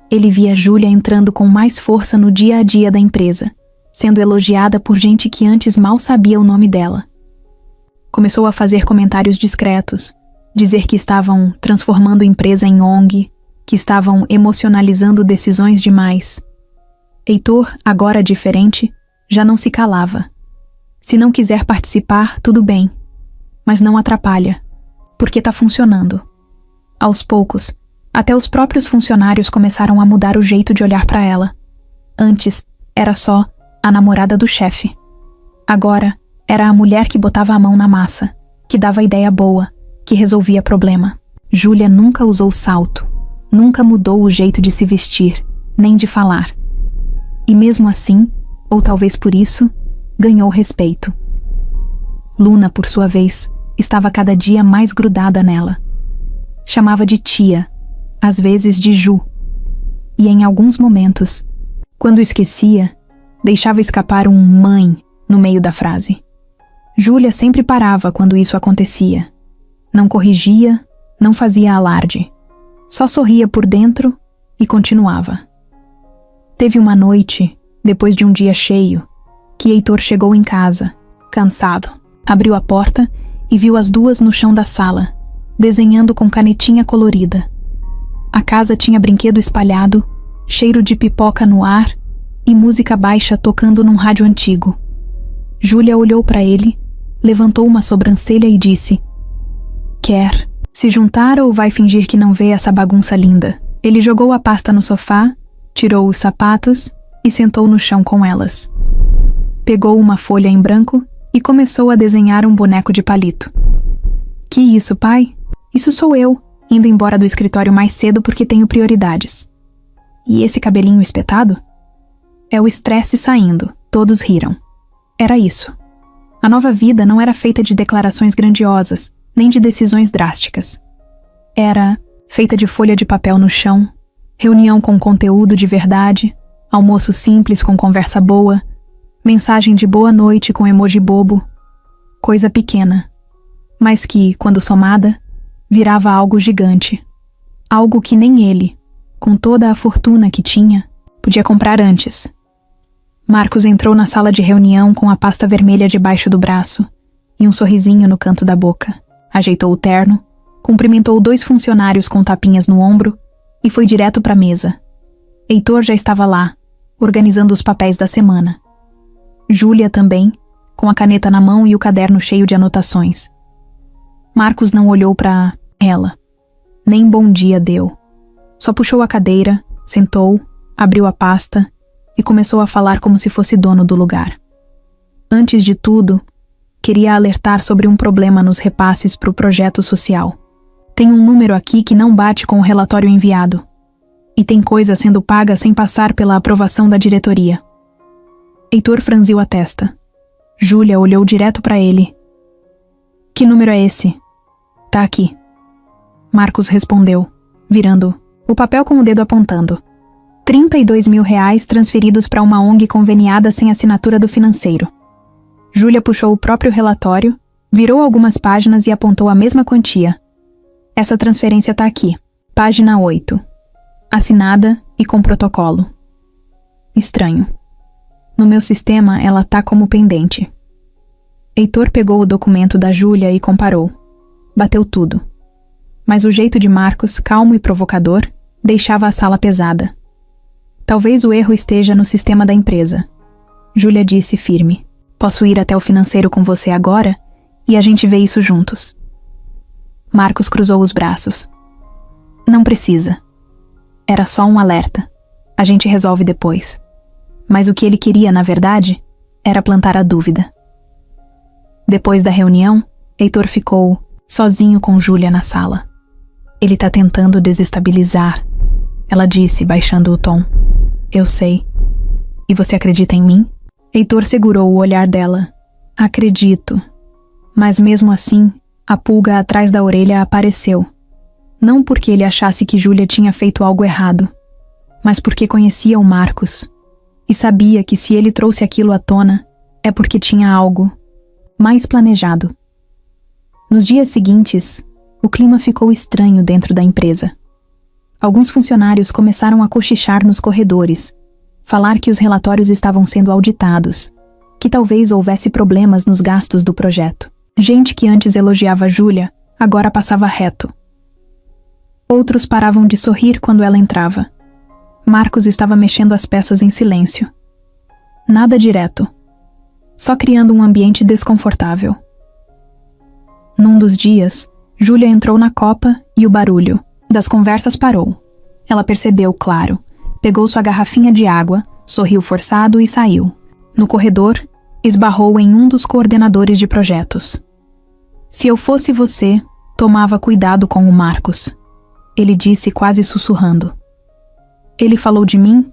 Ele via Júlia entrando com mais força no dia a dia da empresa, sendo elogiada por gente que antes mal sabia o nome dela. Começou a fazer comentários discretos, dizer que estavam transformando a empresa em ONG, que estavam emocionalizando decisões demais. Heitor, agora diferente, já não se calava. Se não quiser participar, tudo bem, mas não atrapalha, porque tá funcionando. Aos poucos, até os próprios funcionários começaram a mudar o jeito de olhar para ela. Antes, era só a namorada do chefe. Agora, era a mulher que botava a mão na massa, que dava ideia boa, que resolvia problema. Júlia nunca usou salto, nunca mudou o jeito de se vestir, nem de falar. E mesmo assim, ou talvez por isso, ganhou respeito. Luna, por sua vez, estava cada dia mais grudada nela. Chamava de tia, às vezes de Ju. E em alguns momentos, quando esquecia, deixava escapar um mãe no meio da frase. Júlia sempre parava quando isso acontecia. Não corrigia, não fazia alarde. Só sorria por dentro e continuava. Teve uma noite, depois de um dia cheio, que Heitor chegou em casa, cansado. Abriu a porta e viu as duas no chão da sala, desenhando com canetinha colorida. A casa tinha brinquedo espalhado, cheiro de pipoca no ar e música baixa tocando num rádio antigo. Júlia olhou para ele, levantou uma sobrancelha e disse: "Quer se juntar ou vai fingir que não vê essa bagunça linda?" Ele jogou a pasta no sofá, tirou os sapatos e sentou no chão com elas. Pegou uma folha em branco e começou a desenhar um boneco de palito. "Que isso, pai? Isso sou eu, indo embora do escritório mais cedo porque tenho prioridades. E esse cabelinho espetado? É o estresse saindo." Todos riram. Era isso. A nova vida não era feita de declarações grandiosas, nem de decisões drásticas. Era feita de folha de papel no chão, reunião com conteúdo de verdade, almoço simples com conversa boa, mensagem de boa noite com emoji bobo. Coisa pequena, mas que, quando somada, virava algo gigante. Algo que nem ele, com toda a fortuna que tinha, podia comprar antes. Marcos entrou na sala de reunião com a pasta vermelha debaixo do braço e um sorrisinho no canto da boca. Ajeitou o terno, cumprimentou 2 funcionários com tapinhas no ombro e foi direto para a mesa. Heitor já estava lá, organizando os papéis da semana. Júlia também, com a caneta na mão e o caderno cheio de anotações. Marcos não olhou para ela. Nem bom dia deu. Só puxou a cadeira, sentou, abriu a pasta e começou a falar como se fosse dono do lugar. Antes de tudo, queria alertar sobre um problema nos repasses para o projeto social. Tem um número aqui que não bate com o relatório enviado. E tem coisa sendo paga sem passar pela aprovação da diretoria. Heitor franziu a testa. Júlia olhou direto para ele. "Que número é esse?" "Tá aqui." Marcos respondeu, virando o papel com o dedo apontando. R$32 mil transferidos para uma ONG conveniada sem assinatura do financeiro. Júlia puxou o próprio relatório, virou algumas páginas e apontou a mesma quantia. "Essa transferência tá aqui. Página 8. Assinada e com protocolo." Estranho. No meu sistema, ela tá como pendente. Heitor pegou o documento da Júlia e comparou. Bateu tudo. Mas o jeito de Marcos, calmo e provocador, deixava a sala pesada. Talvez o erro esteja no sistema da empresa. Júlia disse firme. "Posso ir até o financeiro com você agora? E a gente vê isso juntos." Marcos cruzou os braços. "Não precisa. Era só um alerta. A gente resolve depois." Mas o que ele queria, na verdade, era plantar a dúvida. Depois da reunião, Heitor ficou sozinho com Júlia na sala. "Ele tá tentando desestabilizar," ela disse, baixando o tom. "Eu sei. E você acredita em mim?" Heitor segurou o olhar dela. "Acredito." Mas mesmo assim, a pulga atrás da orelha apareceu. Não porque ele achasse que Júlia tinha feito algo errado, mas porque conhecia o Marcos e sabia que se ele trouxe aquilo à tona, é porque tinha algo mais planejado. Nos dias seguintes, o clima ficou estranho dentro da empresa. Alguns funcionários começaram a cochichar nos corredores, falar que os relatórios estavam sendo auditados, que talvez houvesse problemas nos gastos do projeto. Gente que antes elogiava Júlia, agora passava reto. Outros paravam de sorrir quando ela entrava. Marcos estava mexendo as peças em silêncio. Nada direto, só criando um ambiente desconfortável. Num dos dias, Júlia entrou na copa e o barulho das conversas parou. Ela percebeu, claro, pegou sua garrafinha de água, sorriu forçado e saiu. No corredor, esbarrou em um dos coordenadores de projetos. "Se eu fosse você, tomava cuidado com o Marcos," ele disse quase sussurrando. "Ele falou de mim?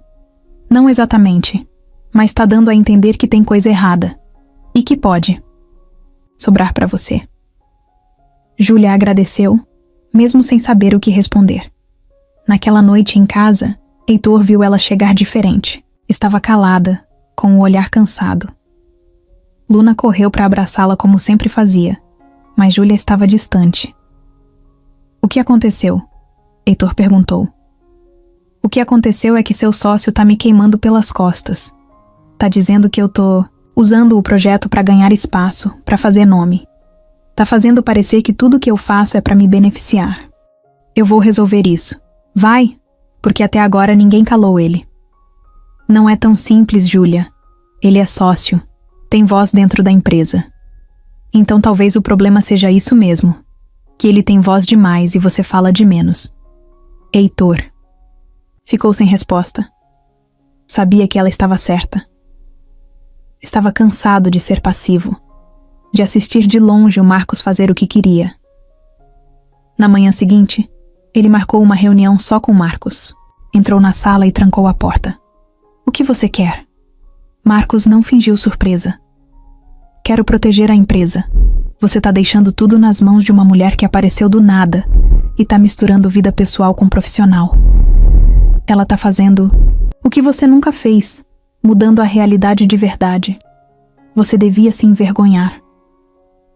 Não exatamente, mas tá dando a entender que tem coisa errada. E que pode sobrar para você." Júlia agradeceu, mesmo sem saber o que responder. Naquela noite em casa, Heitor viu ela chegar diferente. Estava calada, com o olhar cansado. Luna correu para abraçá-la como sempre fazia, mas Júlia estava distante. O que aconteceu? Heitor perguntou. O que aconteceu é que seu sócio tá me queimando pelas costas. Tá dizendo que eu tô usando o projeto para ganhar espaço, para fazer nome. Tá fazendo parecer que tudo que eu faço é para me beneficiar. Eu vou resolver isso. Vai, porque até agora ninguém calou ele. Não é tão simples, Júlia. Ele é sócio, tem voz dentro da empresa. Então talvez o problema seja isso mesmo, que ele tem voz demais e você fala de menos. Heitor. Ficou sem resposta. Sabia que ela estava certa. Estava cansado de ser passivo, de assistir de longe o Marcos fazer o que queria. Na manhã seguinte, ele marcou uma reunião só com Marcos. Entrou na sala e trancou a porta. O que você quer? Marcos não fingiu surpresa. Quero proteger a empresa. Você tá deixando tudo nas mãos de uma mulher que apareceu do nada e tá misturando vida pessoal com profissional. Ela tá fazendo o que você nunca fez, mudando a realidade de verdade. Você devia se envergonhar.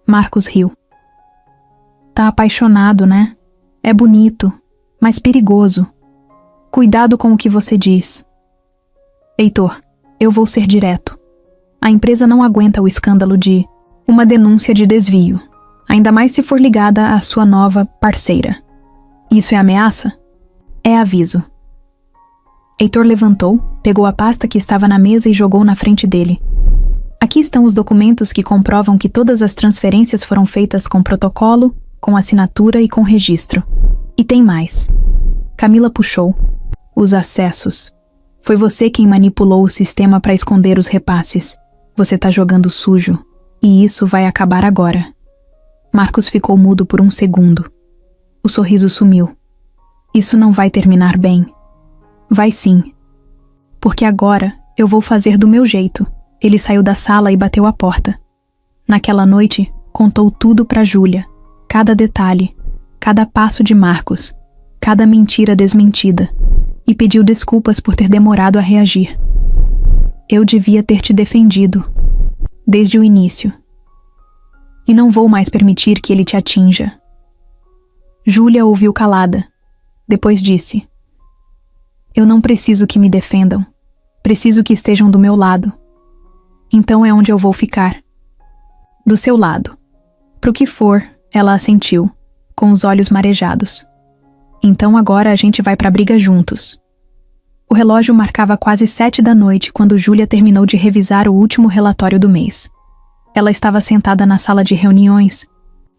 Marcos riu. Tá apaixonado, né? É bonito, mas perigoso. Cuidado com o que você diz. Heitor, eu vou ser direto. A empresa não aguenta o escândalo de uma denúncia de desvio, ainda mais se for ligada à sua nova parceira. Isso é ameaça? É aviso. Heitor levantou, pegou a pasta que estava na mesa e jogou na frente dele. Aqui estão os documentos que comprovam que todas as transferências foram feitas com protocolo, com assinatura e com registro. E tem mais. Camila puxou. Os acessos. Foi você quem manipulou o sistema para esconder os repasses. Você tá jogando sujo. E isso vai acabar agora. Marcos ficou mudo por um segundo. O sorriso sumiu. Isso não vai terminar bem. Vai sim. Porque agora eu vou fazer do meu jeito. Ele saiu da sala e bateu a porta. Naquela noite, contou tudo para Júlia. Cada detalhe, cada passo de Marcos, cada mentira desmentida. E pediu desculpas por ter demorado a reagir. Eu devia ter te defendido. Desde o início. E não vou mais permitir que ele te atinja. Júlia ouviu calada. Depois disse: Eu não preciso que me defendam. Preciso que estejam do meu lado. Então é onde eu vou ficar. Do seu lado. Pro que for, ela assentiu, com os olhos marejados. Então agora a gente vai pra briga juntos. O relógio marcava quase 7 da noite quando Júlia terminou de revisar o último relatório do mês. Ela estava sentada na sala de reuniões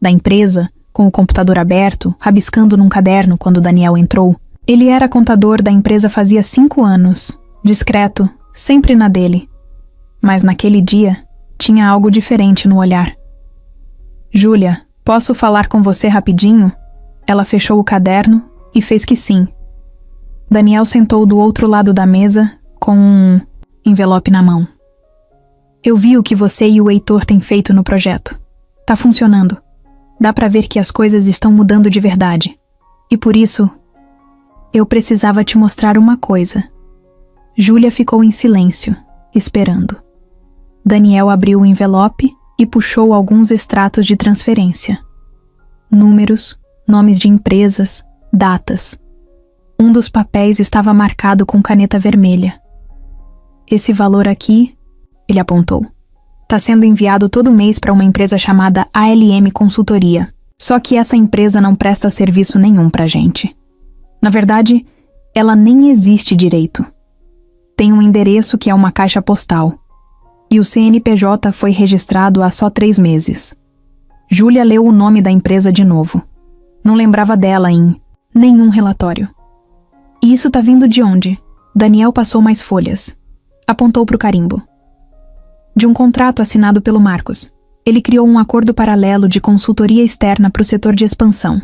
da empresa, com o computador aberto, rabiscando num caderno quando Daniel entrou. Ele era contador da empresa fazia 5 anos, discreto, sempre na dele. Mas naquele dia, tinha algo diferente no olhar. Júlia, posso falar com você rapidinho? Ela fechou o caderno e fez que sim. Daniel sentou do outro lado da mesa, com um envelope na mão. Eu vi o que você e o Heitor têm feito no projeto. Tá funcionando. Dá pra ver que as coisas estão mudando de verdade. E por isso, eu precisava te mostrar uma coisa. Júlia ficou em silêncio, esperando. Daniel abriu o envelope e puxou alguns extratos de transferência. Números, nomes de empresas, datas. Um dos papéis estava marcado com caneta vermelha. Esse valor aqui, ele apontou, está sendo enviado todo mês para uma empresa chamada ALM Consultoria. Só que essa empresa não presta serviço nenhum pra gente. Na verdade, ela nem existe direito. Tem um endereço que é uma caixa postal. E o CNPJ foi registrado há só 3 meses. Júlia leu o nome da empresa de novo. Não lembrava dela em nenhum relatório. E isso tá vindo de onde? Daniel passou mais folhas. Apontou para o carimbo. De um contrato assinado pelo Marcos. Ele criou um acordo paralelo de consultoria externa para o setor de expansão.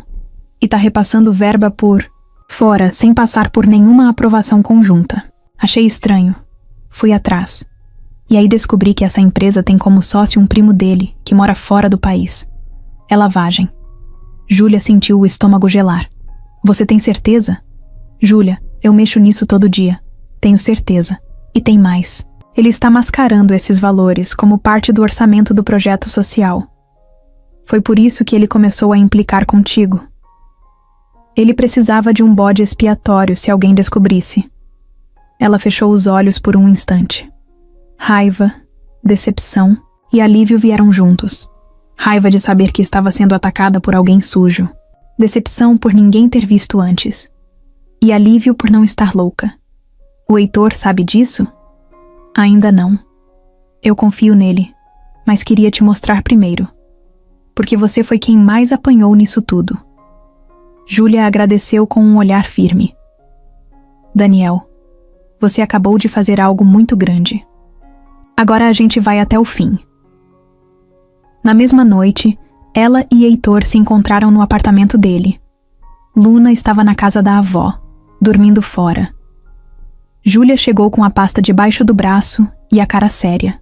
E tá repassando verba por fora, sem passar por nenhuma aprovação conjunta. Achei estranho. Fui atrás. E aí descobri que essa empresa tem como sócio um primo dele, que mora fora do país. É lavagem. Júlia sentiu o estômago gelar. Você tem certeza? Júlia, eu mexo nisso todo dia. Tenho certeza. E tem mais. Ele está mascarando esses valores como parte do orçamento do projeto social. Foi por isso que ele começou a implicar contigo. Ele precisava de um bode expiatório se alguém descobrisse. Ela fechou os olhos por um instante. Raiva, decepção e alívio vieram juntos. Raiva de saber que estava sendo atacada por alguém sujo. Decepção por ninguém ter visto antes. E alívio por não estar louca. O Heitor sabe disso? Ainda não. Eu confio nele, mas queria te mostrar primeiro. Porque você foi quem mais apanhou nisso tudo. Júlia agradeceu com um olhar firme. Daniel, você acabou de fazer algo muito grande. Agora a gente vai até o fim. Na mesma noite, ela e Heitor se encontraram no apartamento dele. Luna estava na casa da avó, dormindo fora. Júlia chegou com a pasta debaixo do braço e a cara séria.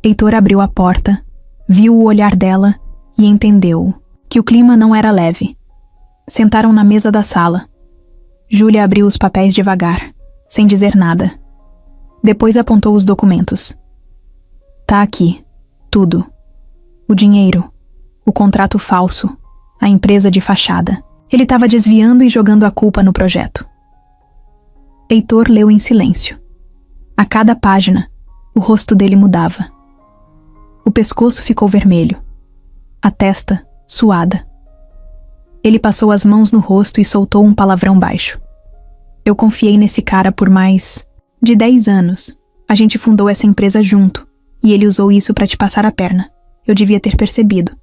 Heitor abriu a porta, viu o olhar dela e entendeu que o clima não era leve. Sentaram na mesa da sala. Júlia abriu os papéis devagar, sem dizer nada. Depois apontou os documentos. Tá aqui, tudo. O dinheiro, o contrato falso, a empresa de fachada. Ele estava desviando e jogando a culpa no projeto. Heitor leu em silêncio. A cada página, o rosto dele mudava. O pescoço ficou vermelho. A testa, suada. Ele passou as mãos no rosto e soltou um palavrão baixo. Eu confiei nesse cara por mais de 10 anos. A gente fundou essa empresa junto, e ele usou isso para te passar a perna. Eu devia ter percebido.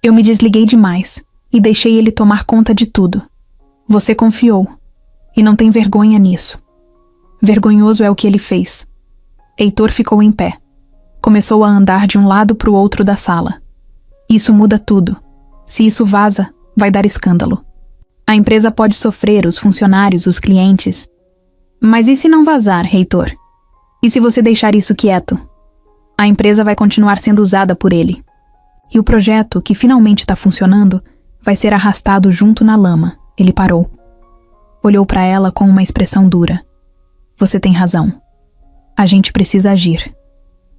Eu me desliguei demais e deixei ele tomar conta de tudo. Você confiou, e não tem vergonha nisso. Vergonhoso é o que ele fez. Heitor ficou em pé. Começou a andar de um lado para o outro da sala. Isso muda tudo. Se isso vaza, vai dar escândalo. A empresa pode sofrer, os funcionários, os clientes. Mas e se não vazar, Heitor? E se você deixar isso quieto? A empresa vai continuar sendo usada por ele. E o projeto, que finalmente está funcionando, vai ser arrastado junto na lama. Ele parou. Olhou para ela com uma expressão dura. Você tem razão. A gente precisa agir.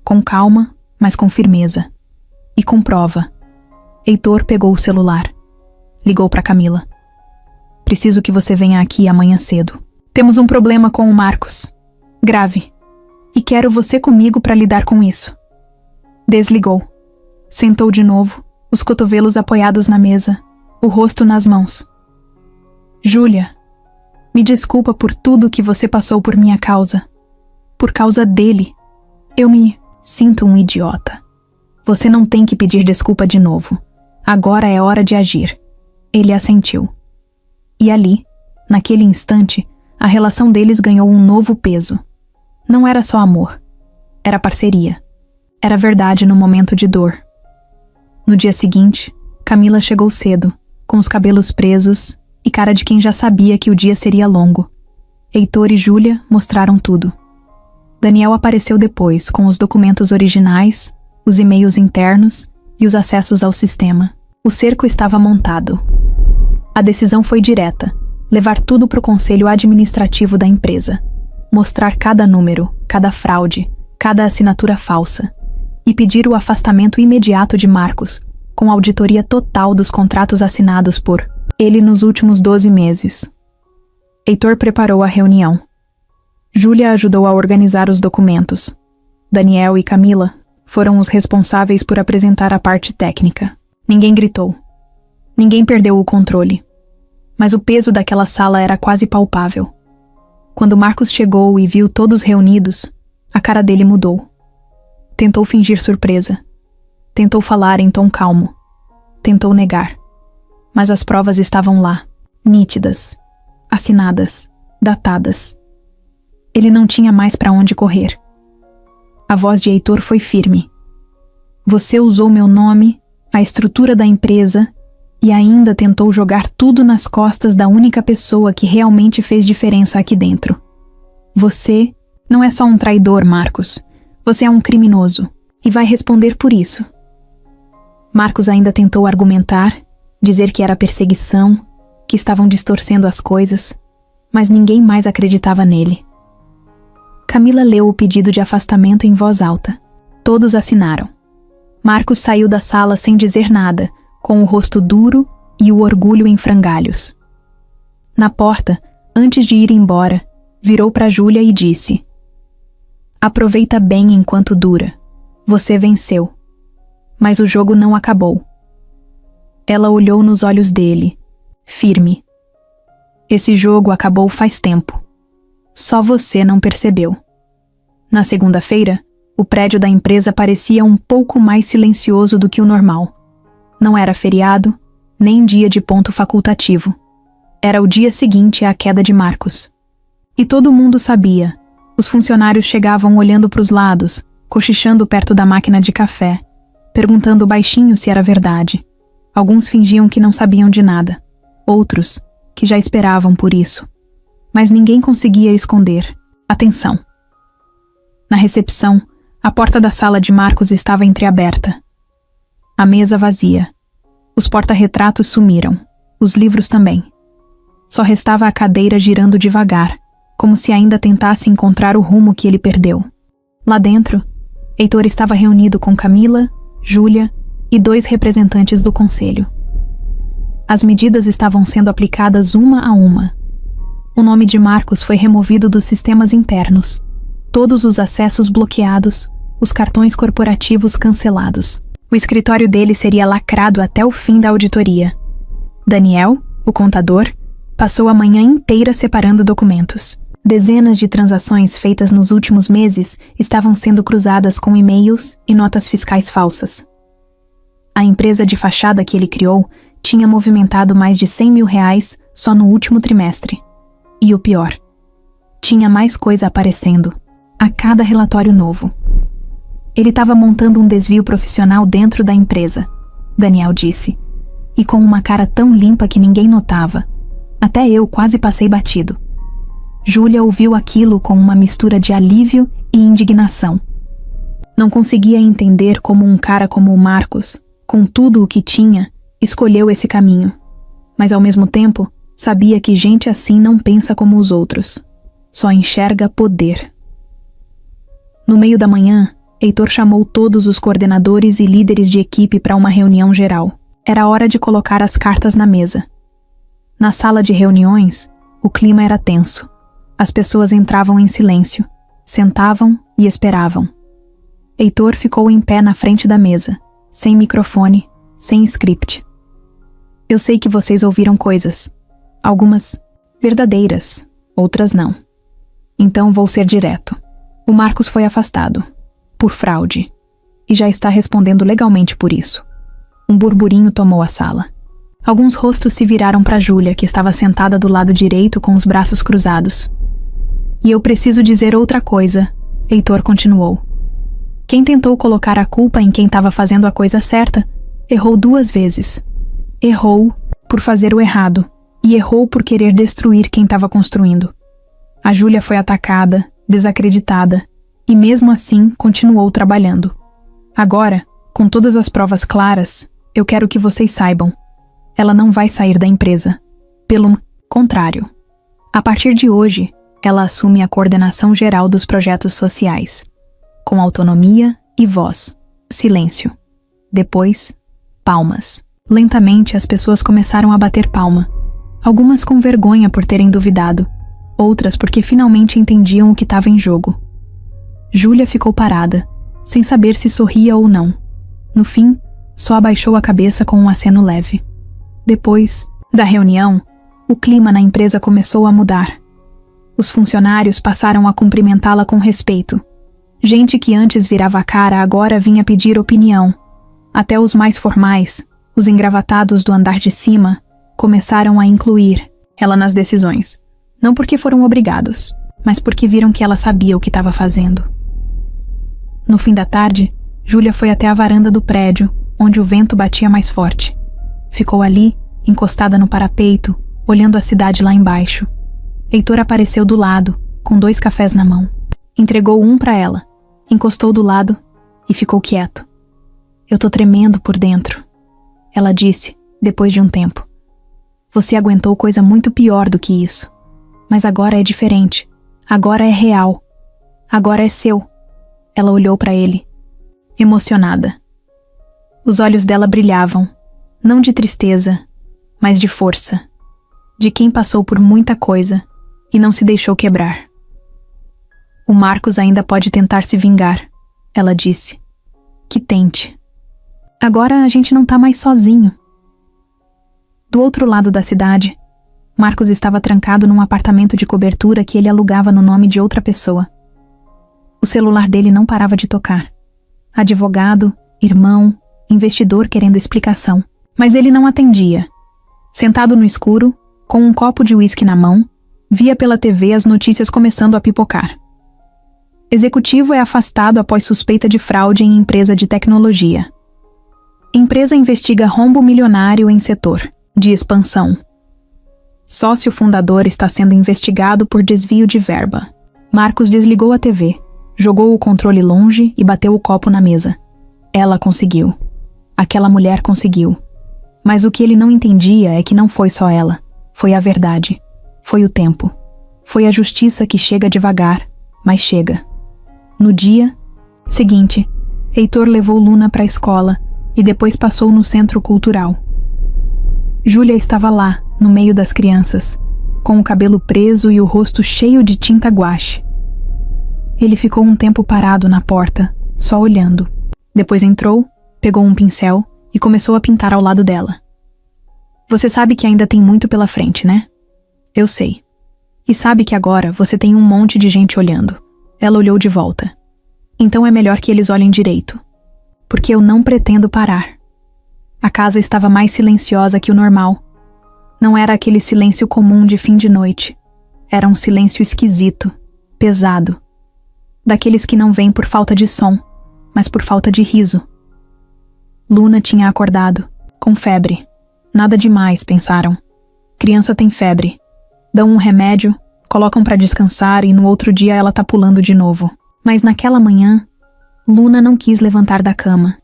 Com calma, mas com firmeza. E com prova. Heitor pegou o celular. Ligou para Camila. Preciso que você venha aqui amanhã cedo. Temos um problema com o Marcos. Grave. E quero você comigo para lidar com isso. Desligou. Sentou de novo, os cotovelos apoiados na mesa, o rosto nas mãos. Júlia, me desculpa por tudo que você passou por minha causa. Por causa dele. Eu me sinto um idiota. Você não tem que pedir desculpa de novo. Agora é hora de agir. Ele assentiu. E ali, naquele instante, a relação deles ganhou um novo peso. Não era só amor. Era parceria. Era verdade no momento de dor. No dia seguinte, Camila chegou cedo, com os cabelos presos e cara de quem já sabia que o dia seria longo. Heitor e Júlia mostraram tudo. Daniel apareceu depois, com os documentos originais, os e-mails internos e os acessos ao sistema. O cerco estava montado. A decisão foi direta: levar tudo para o conselho administrativo da empresa. Mostrar cada número, cada fraude, cada assinatura falsa. E pedir o afastamento imediato de Marcos, com auditoria total dos contratos assinados por ele nos últimos 12 meses. Heitor preparou a reunião. Júlia ajudou a organizar os documentos. Daniel e Camila foram os responsáveis por apresentar a parte técnica. Ninguém gritou. Ninguém perdeu o controle. Mas o peso daquela sala era quase palpável. Quando Marcos chegou e viu todos reunidos, a cara dele mudou. Tentou fingir surpresa. Tentou falar em tom calmo. Tentou negar. Mas as provas estavam lá, nítidas, assinadas, datadas. Ele não tinha mais para onde correr. A voz de Heitor foi firme. Você usou meu nome, a estrutura da empresa e ainda tentou jogar tudo nas costas da única pessoa que realmente fez diferença aqui dentro. Você não é só um traidor, Marcos. Você é um criminoso e vai responder por isso. Marcos ainda tentou argumentar, dizer que era perseguição, que estavam distorcendo as coisas, mas ninguém mais acreditava nele. Camila leu o pedido de afastamento em voz alta. Todos assinaram. Marcos saiu da sala sem dizer nada, com o rosto duro e o orgulho em frangalhos. Na porta, antes de ir embora, virou para Júlia e disse: "Aproveita bem enquanto dura. Você venceu. Mas o jogo não acabou." Ela olhou nos olhos dele, firme. "Esse jogo acabou faz tempo. Só você não percebeu." Na segunda-feira, o prédio da empresa parecia um pouco mais silencioso do que o normal. Não era feriado, nem dia de ponto facultativo. Era o dia seguinte à queda de Marcos. E todo mundo sabia. Os funcionários chegavam olhando para os lados, cochichando perto da máquina de café, perguntando baixinho se era verdade. Alguns fingiam que não sabiam de nada. Outros, que já esperavam por isso. Mas ninguém conseguia esconder a tensão. Na recepção, a porta da sala de Marcos estava entreaberta. A mesa vazia. Os porta-retratos sumiram. Os livros também. Só restava a cadeira girando devagar, como se ainda tentasse encontrar o rumo que ele perdeu. Lá dentro, Heitor estava reunido com Camila, Júlia e 2 representantes do conselho. As medidas estavam sendo aplicadas uma a uma. O nome de Marcos foi removido dos sistemas internos. Todos os acessos bloqueados, os cartões corporativos cancelados. O escritório dele seria lacrado até o fim da auditoria. Daniel, o contador, passou a manhã inteira separando documentos. Dezenas de transações feitas nos últimos meses estavam sendo cruzadas com e-mails e notas fiscais falsas. A empresa de fachada que ele criou tinha movimentado mais de R$100 mil só no último trimestre. E o pior, tinha mais coisa aparecendo, a cada relatório novo. Ele estava montando um desvio profissional dentro da empresa, Daniel disse, e com uma cara tão limpa que ninguém notava. Até eu quase passei batido. Júlia ouviu aquilo com uma mistura de alívio e indignação. Não conseguia entender como um cara como o Marcos, com tudo o que tinha, escolheu esse caminho. Mas ao mesmo tempo, sabia que gente assim não pensa como os outros. Só enxerga poder. No meio da manhã, Heitor chamou todos os coordenadores e líderes de equipe para uma reunião geral. Era hora de colocar as cartas na mesa. Na sala de reuniões, o clima era tenso. As pessoas entravam em silêncio, sentavam e esperavam. Heitor ficou em pé na frente da mesa, sem microfone, sem script. "Eu sei que vocês ouviram coisas. Algumas verdadeiras, outras não. Então vou ser direto. O Marcos foi afastado, por fraude, e já está respondendo legalmente por isso." Um burburinho tomou a sala. Alguns rostos se viraram para Júlia, que estava sentada do lado direito com os braços cruzados. "E eu preciso dizer outra coisa", Heitor continuou. "Quem tentou colocar a culpa em quem estava fazendo a coisa certa, errou 2 vezes. Errou por fazer o errado, e errou por querer destruir quem estava construindo. A Júlia foi atacada, desacreditada, e mesmo assim continuou trabalhando. Agora, com todas as provas claras, eu quero que vocês saibam. Ela não vai sair da empresa. Pelo contrário. A partir de hoje, ela assume a coordenação geral dos projetos sociais. Com autonomia e voz. Silêncio. Depois, palmas. Lentamente, as pessoas começaram a bater palma. Algumas com vergonha por terem duvidado. Outras porque finalmente entendiam o que estava em jogo. Júlia ficou parada, sem saber se sorria ou não. No fim, só abaixou a cabeça com um aceno leve. Depois da reunião, o clima na empresa começou a mudar. Os funcionários passaram a cumprimentá-la com respeito. Gente que antes virava a cara agora vinha pedir opinião. Até os mais formais, os engravatados do andar de cima, começaram a incluir ela nas decisões. Não porque foram obrigados, mas porque viram que ela sabia o que estava fazendo. No fim da tarde, Júlia foi até a varanda do prédio, onde o vento batia mais forte. Ficou ali, encostada no parapeito, olhando a cidade lá embaixo. Heitor apareceu do lado, com 2 cafés na mão. Entregou um para ela, encostou do lado e ficou quieto. "Eu tô tremendo por dentro", ela disse, depois de um tempo. "Você aguentou coisa muito pior do que isso. Mas agora é diferente. Agora é real. Agora é seu. Ela olhou para ele, emocionada. Os olhos dela brilhavam, não de tristeza, mas de força, de quem passou por muita coisa e não se deixou quebrar. O Marcos ainda pode tentar se vingar, ela disse. Que tente. Agora a gente não tá mais sozinho. Do outro lado da cidade, Marcos estava trancado num apartamento de cobertura que ele alugava no nome de outra pessoa. O celular dele não parava de tocar. Advogado, irmão, investidor querendo explicação. Mas ele não atendia. Sentado no escuro, com um copo de uísque na mão, via pela TV as notícias começando a pipocar. Executivo é afastado após suspeita de fraude em empresa de tecnologia. Empresa investiga rombo milionário em setor de expansão. Sócio fundador está sendo investigado por desvio de verba. Marcos desligou a TV, jogou o controle longe e bateu o copo na mesa. Ela conseguiu. Aquela mulher conseguiu. Mas o que ele não entendia é que não foi só ela. Foi a verdade. Foi o tempo. Foi a justiça que chega devagar, mas chega. No dia seguinte, Heitor levou Luna para a escola e depois passou no centro cultural. Júlia estava lá, no meio das crianças, com o cabelo preso e o rosto cheio de tinta guache. Ele ficou um tempo parado na porta, só olhando. Depois entrou, pegou um pincel e começou a pintar ao lado dela. Você sabe que ainda tem muito pela frente, né? Eu sei. E sabe que agora você tem um monte de gente olhando. Ela olhou de volta. Então é melhor que eles olhem direito. Porque eu não pretendo parar. A casa estava mais silenciosa que o normal. Não era aquele silêncio comum de fim de noite. Era um silêncio esquisito, pesado. Daqueles que não vêm por falta de som, mas por falta de riso. Luna tinha acordado, com febre. Nada demais, pensaram. Criança tem febre. Dão um remédio, colocam para descansar e no outro dia ela tá pulando de novo. Mas naquela manhã, Luna não quis levantar da cama.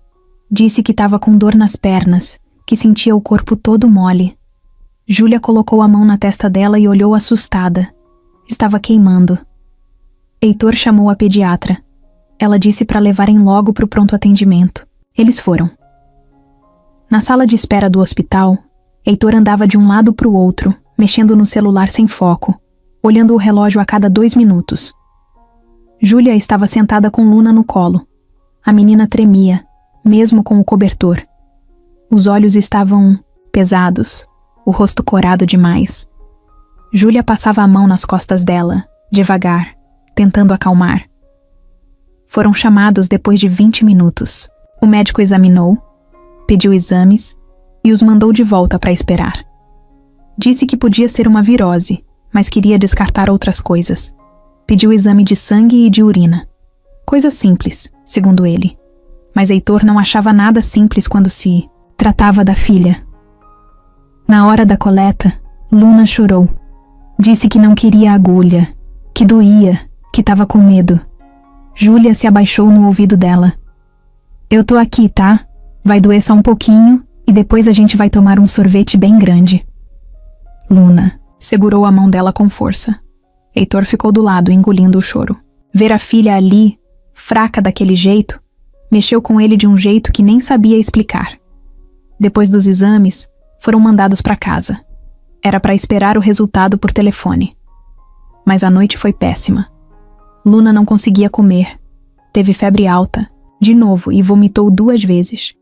Disse que estava com dor nas pernas, que sentia o corpo todo mole. Júlia colocou a mão na testa dela e olhou assustada. Estava queimando. Heitor chamou a pediatra. Ela disse para levarem logo para o pronto atendimento. Eles foram. Na sala de espera do hospital, Heitor andava de um lado para o outro, mexendo no celular sem foco, olhando o relógio a cada 2 minutos. Júlia estava sentada com Luna no colo. A menina tremia, mesmo com o cobertor. Os olhos estavam pesados, o rosto corado demais. Júlia passava a mão nas costas dela, devagar, tentando acalmar. Foram chamados depois de 20 minutos. O médico examinou, pediu exames e os mandou de volta para esperar. Disse que podia ser uma virose, mas queria descartar outras coisas. Pediu exame de sangue e de urina. Coisa simples, segundo ele. Mas Heitor não achava nada simples quando se tratava da filha. Na hora da coleta, Luna chorou. Disse que não queria agulha, que doía, que estava com medo. Júlia se abaixou no ouvido dela. Eu tô aqui, tá? Vai doer só um pouquinho e depois a gente vai tomar um sorvete bem grande. Luna segurou a mão dela com força. Heitor ficou do lado, engolindo o choro. Ver a filha ali, fraca daquele jeito, mexeu com ele de um jeito que nem sabia explicar. Depois dos exames, foram mandados para casa. Era para esperar o resultado por telefone. Mas a noite foi péssima. Luna não conseguia comer. Teve febre alta, de novo, e vomitou 2 vezes.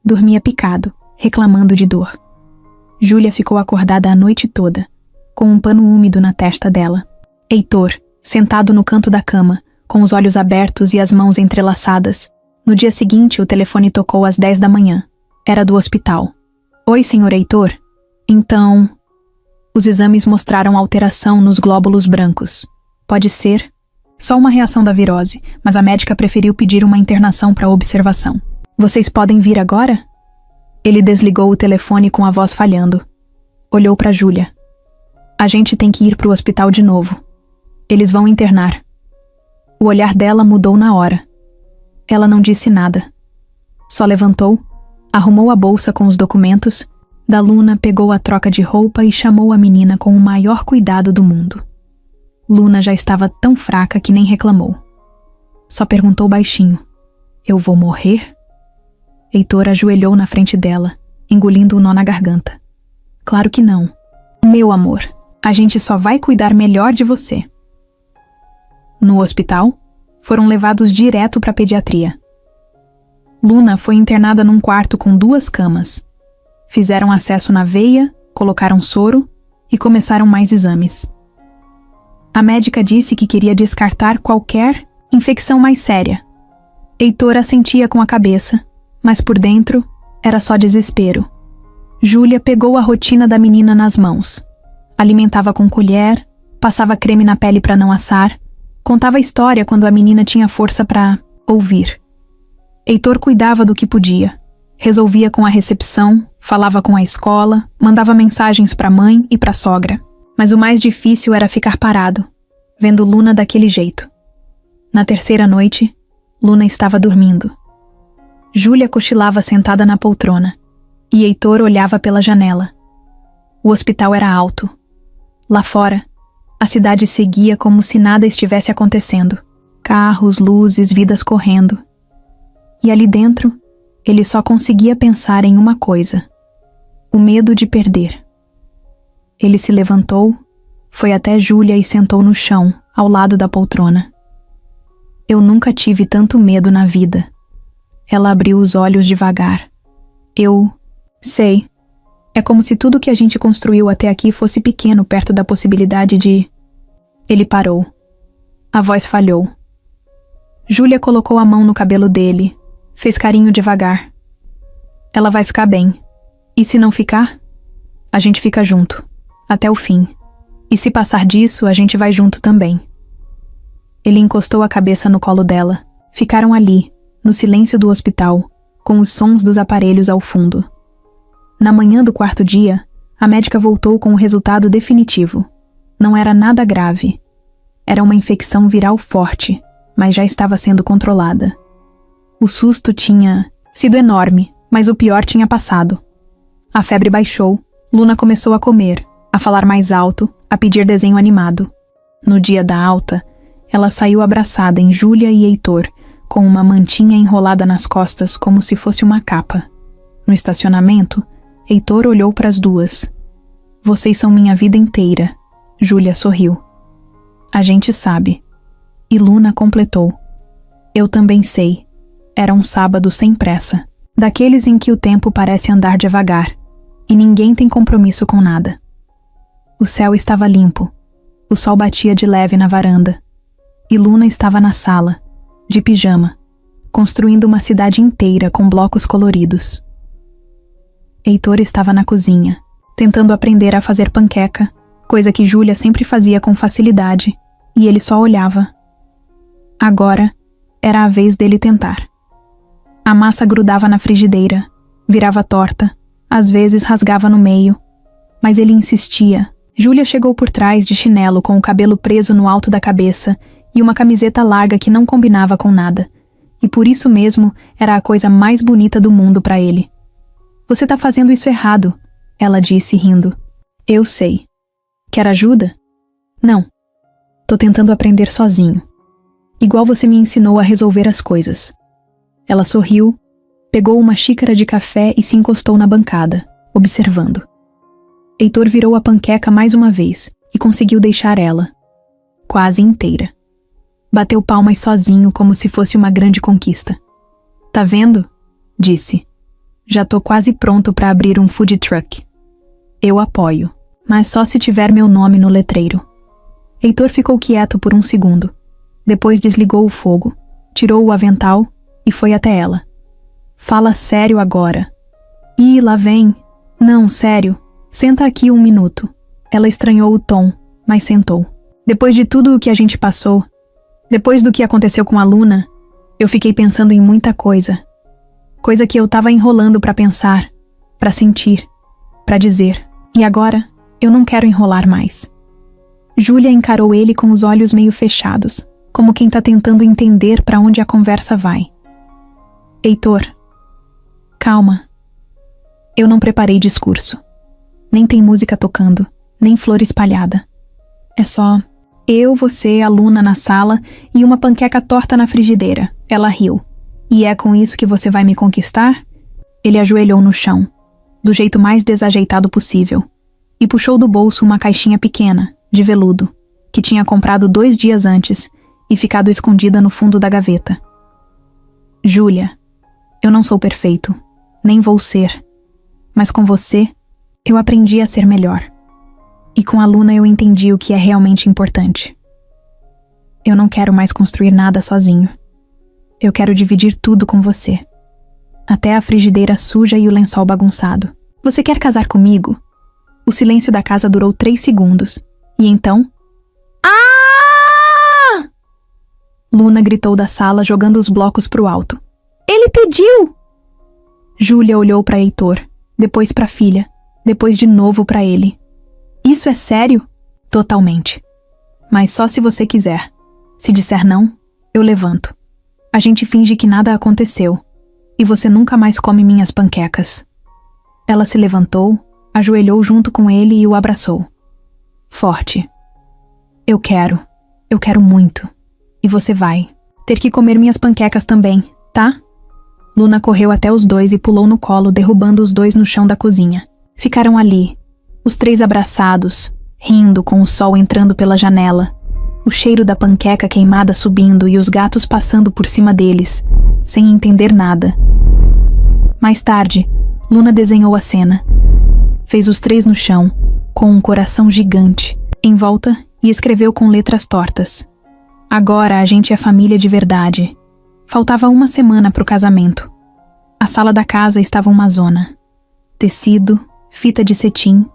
Dormia picado, reclamando de dor. Júlia ficou acordada a noite toda, com um pano úmido na testa dela. Heitor, sentado no canto da cama, com os olhos abertos e as mãos entrelaçadas. No dia seguinte, o telefone tocou às 10 da manhã. Era do hospital. Oi, senhor Heitor? Então... Os exames mostraram alteração nos glóbulos brancos. Pode ser só uma reação da virose, mas a médica preferiu pedir uma internação para observação. Vocês podem vir agora? Ele desligou o telefone com a voz falhando. Olhou para Júlia. A gente tem que ir para o hospital de novo. Eles vão internar. O olhar dela mudou na hora. Ela não disse nada. Só levantou, arrumou a bolsa com os documentos, da Luna pegou a troca de roupa e chamou a menina com o maior cuidado do mundo. Luna já estava tão fraca que nem reclamou. Só perguntou baixinho: "Eu vou morrer?" Heitor ajoelhou na frente dela, engolindo o nó na garganta. "Claro que não. Meu amor, a gente só vai cuidar melhor de você." No hospital, foram levados direto para a pediatria. Luna foi internada num quarto com 2 camas. Fizeram acesso na veia, colocaram soro e começaram mais exames. A médica disse que queria descartar qualquer infecção mais séria. Heitor assentia com a cabeça, mas por dentro era só desespero. Júlia pegou a rotina da menina nas mãos. Alimentava com colher, passava creme na pele para não assar, contava a história quando a menina tinha força para ouvir. Heitor cuidava do que podia. Resolvia com a recepção, falava com a escola, mandava mensagens para a mãe e para a sogra. Mas o mais difícil era ficar parado, vendo Luna daquele jeito. Na 3ª noite, Luna estava dormindo. Júlia cochilava sentada na poltrona, e Heitor olhava pela janela. O hospital era alto. Lá fora, a cidade seguia como se nada estivesse acontecendo. Carros, luzes, vidas correndo. E ali dentro, ele só conseguia pensar em uma coisa: o medo de perder. Ele se levantou, foi até Júlia e sentou no chão, ao lado da poltrona. "Eu nunca tive tanto medo na vida." Ela abriu os olhos devagar. "Eu sei. É como se tudo que a gente construiu até aqui fosse pequeno perto da possibilidade de..." Ele parou. A voz falhou. Júlia colocou a mão no cabelo dele, fez carinho devagar. "Ela vai ficar bem. E se não ficar, a gente fica junto. Até o fim. E se passar disso, a gente vai junto também." Ele encostou a cabeça no colo dela. Ficaram ali, no silêncio do hospital, com os sons dos aparelhos ao fundo. Na manhã do 4º dia, a médica voltou com o resultado definitivo. Não era nada grave. Era uma infecção viral forte, mas já estava sendo controlada. O susto tinha sido enorme, mas o pior tinha passado. A febre baixou, Luna começou a comer, a falar mais alto, a pedir desenho animado. No dia da alta, ela saiu abraçada em Júlia e Heitor, com uma mantinha enrolada nas costas como se fosse uma capa. No estacionamento, Heitor olhou para as duas. "Vocês são minha vida inteira." Júlia sorriu. "A gente sabe." E Luna completou: "Eu também sei." Era um sábado sem pressa, daqueles em que o tempo parece andar devagar, e ninguém tem compromisso com nada. O céu estava limpo, o sol batia de leve na varanda, e Luna estava na sala, de pijama, construindo uma cidade inteira com blocos coloridos. Heitor estava na cozinha, tentando aprender a fazer panqueca, coisa que Júlia sempre fazia com facilidade, e ele só olhava. Agora era a vez dele tentar. A massa grudava na frigideira, virava torta, às vezes rasgava no meio, mas ele insistia. Júlia chegou por trás de chinelo com o cabelo preso no alto da cabeça e uma camiseta larga que não combinava com nada, e por isso mesmo era a coisa mais bonita do mundo para ele. "Você tá fazendo isso errado", ela disse rindo. "Eu sei." "Quer ajuda?" "Não. Tô tentando aprender sozinho. Igual você me ensinou a resolver as coisas." Ela sorriu, pegou uma xícara de café e se encostou na bancada, observando. Heitor virou a panqueca mais uma vez e conseguiu deixar ela, quase inteira. Bateu palmas sozinho como se fosse uma grande conquista. "Tá vendo?" disse. "Já tô quase pronto para abrir um food truck." "Eu apoio, mas só se tiver meu nome no letreiro." Heitor ficou quieto por um segundo. Depois desligou o fogo, tirou o avental e foi até ela. "Fala sério agora." "Ih, lá vem." "Não, sério. Senta aqui 1 minuto." Ela estranhou o tom, mas sentou. "Depois de tudo o que a gente passou, depois do que aconteceu com a Luna, eu fiquei pensando em muita coisa. Coisa que eu tava enrolando pra pensar, pra sentir, pra dizer. E agora, eu não quero enrolar mais." Júlia encarou ele com os olhos meio fechados, como quem tá tentando entender pra onde a conversa vai. "Heitor, calma. Eu não preparei discurso. Nem tem música tocando, nem flor espalhada. É só Eu, você, a Luna na sala e uma panqueca torta na frigideira. Ela riu. E é com isso que você vai me conquistar? Ele ajoelhou no chão, do jeito mais desajeitado possível, e puxou do bolso uma caixinha pequena, de veludo, que tinha comprado 2 dias antes e ficado escondida no fundo da gaveta. Júlia, eu não sou perfeito, nem vou ser, mas com você, eu aprendi a ser melhor. E com a Luna eu entendi o que é realmente importante. Eu não quero mais construir nada sozinho. Eu quero dividir tudo com você. Até a frigideira suja e o lençol bagunçado. Você quer casar comigo? O silêncio da casa durou 3 segundos. E então... Ah! Luna gritou da sala, jogando os blocos pro alto. Ele pediu! Júlia olhou para Heitor, depois para a filha, depois de novo para ele. Isso é sério? Totalmente. Mas só se você quiser. Se disser não, eu levanto. A gente finge que nada aconteceu. E você nunca mais come minhas panquecas. Ela se levantou, ajoelhou junto com ele e o abraçou. Forte. Eu quero muito. E você vai ter que comer minhas panquecas também, tá? Luna correu até os dois e pulou no colo, derrubando os dois no chão da cozinha. Ficaram ali, os 3 abraçados, rindo com o sol entrando pela janela, o cheiro da panqueca queimada subindo e os gatos passando por cima deles, sem entender nada. Mais tarde, Luna desenhou a cena. Fez os 3 no chão, com um coração gigante, em volta, e escreveu com letras tortas. Agora a gente é família de verdade. Faltava 1 semana pro casamento. A sala da casa estava uma zona. Tecido, fita de cetim,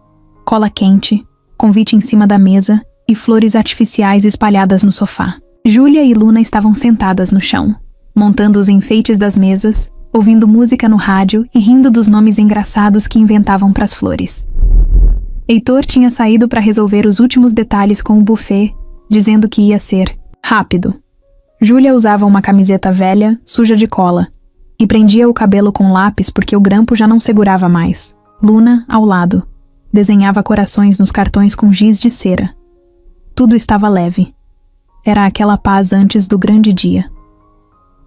cola quente, convite em cima da mesa e flores artificiais espalhadas no sofá. Júlia e Luna estavam sentadas no chão, montando os enfeites das mesas, ouvindo música no rádio e rindo dos nomes engraçados que inventavam pras flores. Heitor tinha saído para resolver os últimos detalhes com o buffet, dizendo que ia ser rápido. Júlia usava uma camiseta velha, suja de cola, e prendia o cabelo com lápis porque o grampo já não segurava mais. Luna, ao lado, desenhava corações nos cartões com giz de cera. Tudo estava leve. Era aquela paz antes do grande dia.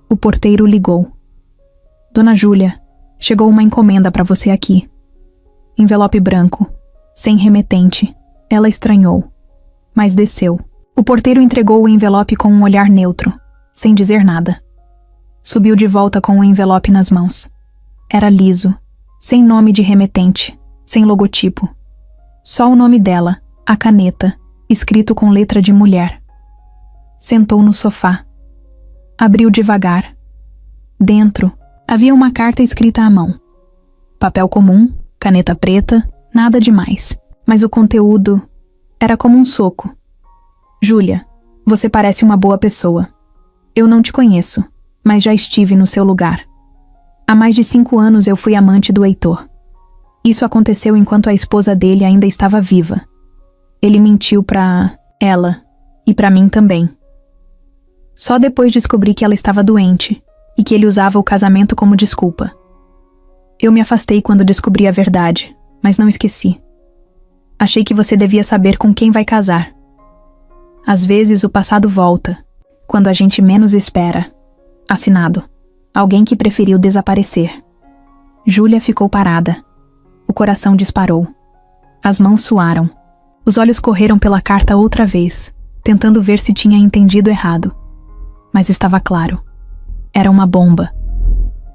O porteiro ligou. Dona Júlia, chegou uma encomenda para você aqui. Envelope branco, sem remetente. Ela estranhou, mas desceu. O porteiro entregou o envelope com um olhar neutro, sem dizer nada. Subiu de volta com o envelope nas mãos. Era liso, sem nome de remetente, sem logotipo. Só o nome dela, a caneta, escrito com letra de mulher. Sentou no sofá. Abriu devagar. Dentro, havia uma carta escrita à mão. Papel comum, caneta preta, nada demais. Mas o conteúdo era como um soco. Júlia, você parece uma boa pessoa. Eu não te conheço, mas já estive no seu lugar. Há mais de 5 anos eu fui amante do Heitor. Isso aconteceu enquanto a esposa dele ainda estava viva. Ele mentiu pra ela e pra mim também. Só depois descobri que ela estava doente e que ele usava o casamento como desculpa. Eu me afastei quando descobri a verdade, mas não esqueci. Achei que você devia saber com quem vai casar. Às vezes o passado volta, quando a gente menos espera. Assinado. Alguém que preferiu desaparecer. Júlia ficou parada. O coração disparou. As mãos suaram. Os olhos correram pela carta outra vez, tentando ver se tinha entendido errado. Mas estava claro. Era uma bomba.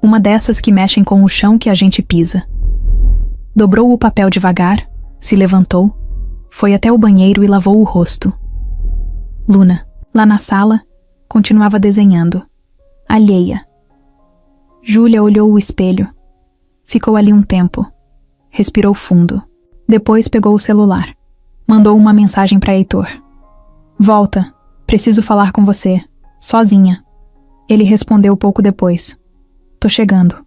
Uma dessas que mexem com o chão que a gente pisa. Dobrou o papel devagar, se levantou, foi até o banheiro e lavou o rosto. Luna, lá na sala, continuava desenhando. Alheia. Júlia olhou o espelho. Ficou ali um tempo. Respirou fundo. Depois pegou o celular. Mandou uma mensagem para Heitor. Volta. Preciso falar com você. Sozinha. Ele respondeu pouco depois. Tô chegando.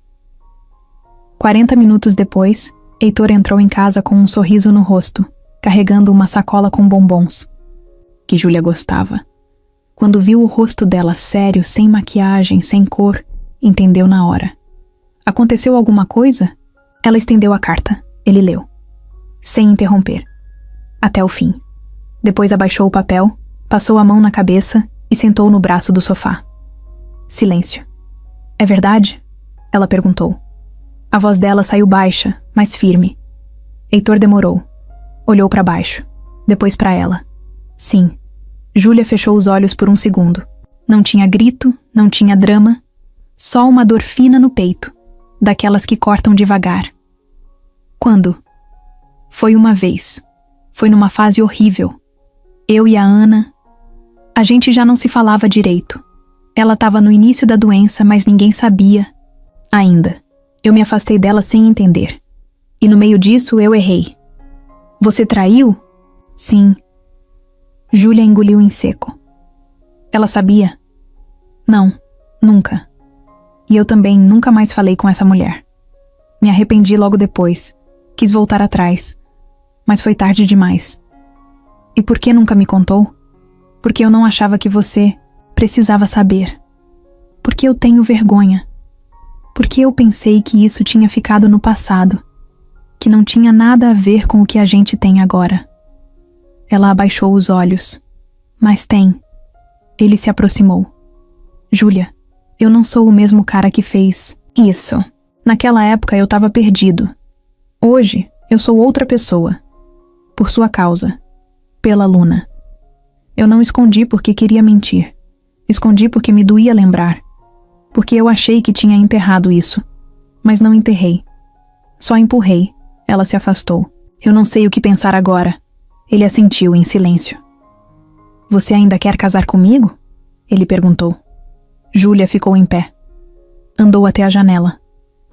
40 minutos depois, Heitor entrou em casa com um sorriso no rosto, carregando uma sacola com bombons. Que Júlia gostava. Quando viu o rosto dela sério, sem maquiagem, sem cor, entendeu na hora. Aconteceu alguma coisa? Ela estendeu a carta. Ele leu. Sem interromper. Até o fim. Depois abaixou o papel, Passou a mão na cabeça e sentou no braço do sofá. Silêncio. É verdade? Ela perguntou. A voz dela saiu baixa, mas firme. Heitor demorou. Olhou para baixo, depois para ela. Sim. Júlia fechou os olhos por um segundo. Não tinha grito, não tinha drama, só uma dor fina no peito, daquelas que cortam devagar. Quando? Foi uma vez. Foi numa fase horrível. Eu e a Ana... A gente já não se falava direito. Ela estava no início da doença, mas ninguém sabia. Ainda. Eu me afastei dela sem entender. E no meio disso eu errei. Você traiu? Sim. Júlia engoliu em seco. Ela sabia? Não, nunca. E eu também nunca mais falei com essa mulher. Me arrependi logo depois. Quis voltar atrás. Mas foi tarde demais. E por que nunca me contou? Porque eu não achava que você precisava saber. Porque eu tenho vergonha. Porque eu pensei que isso tinha ficado no passado. Que não tinha nada a ver com o que a gente tem agora. Ela abaixou os olhos. Mas tem. Ele se aproximou. Júlia, eu não sou o mesmo cara que fez isso. Naquela época eu estava perdido. Hoje eu sou outra pessoa. Por sua causa. Pela Luna. Eu não escondi porque queria mentir. Escondi porque me doía lembrar. Porque eu achei que tinha enterrado isso. Mas não enterrei. Só empurrei. Ela se afastou. Eu não sei o que pensar agora. Ele assentiu em silêncio. Você ainda quer casar comigo? Ele perguntou. Júlia ficou em pé. Andou até a janela.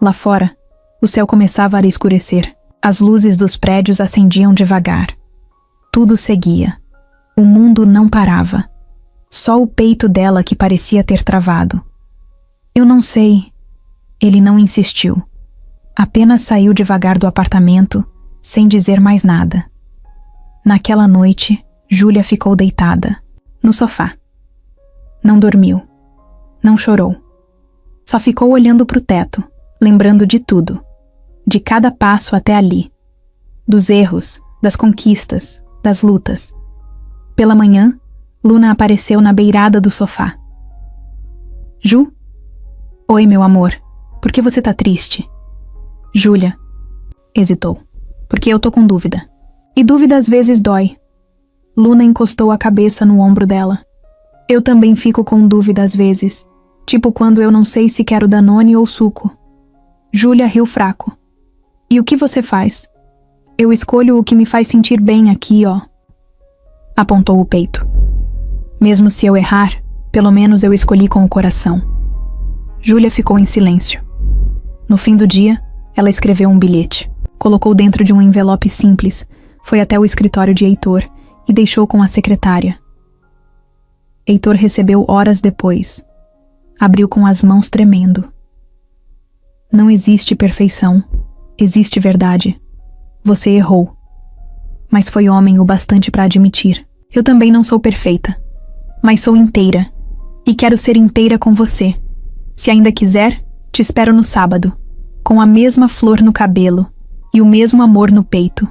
Lá fora, o céu começava a escurecer. As luzes dos prédios acendiam devagar. Tudo seguia. O mundo não parava. Só o peito dela que parecia ter travado. Eu não sei. Ele não insistiu. Apenas saiu devagar do apartamento, sem dizer mais nada. Naquela noite, Júlia ficou deitada, no sofá. Não dormiu. Não chorou. Só ficou olhando para o teto, lembrando de tudo. De cada passo até ali. Dos erros, das conquistas, das lutas. Pela manhã, Luna apareceu na beirada do sofá. Ju? Oi, meu amor. Por que você tá triste? Júlia. Hesitou. Porque eu tô com dúvida. E dúvida às vezes dói. Luna encostou a cabeça no ombro dela. Eu também fico com dúvida às vezes. Tipo quando eu não sei se quero Danone ou suco. Júlia riu fraco. E o que você faz? Eu escolho o que me faz sentir bem aqui, ó. Apontou o peito. Mesmo se eu errar, pelo menos eu escolhi com o coração. Júlia ficou em silêncio. No fim do dia, ela escreveu um bilhete. Colocou dentro de um envelope simples, foi até o escritório de Heitor e deixou com a secretária. Heitor recebeu horas depois. Abriu com as mãos tremendo. Não existe perfeição. Existe verdade. Você errou. Mas foi homem o bastante para admitir. Eu também não sou perfeita. Mas sou inteira. E quero ser inteira com você. Se ainda quiser, te espero no sábado. Com a mesma flor no cabelo. E o mesmo amor no peito.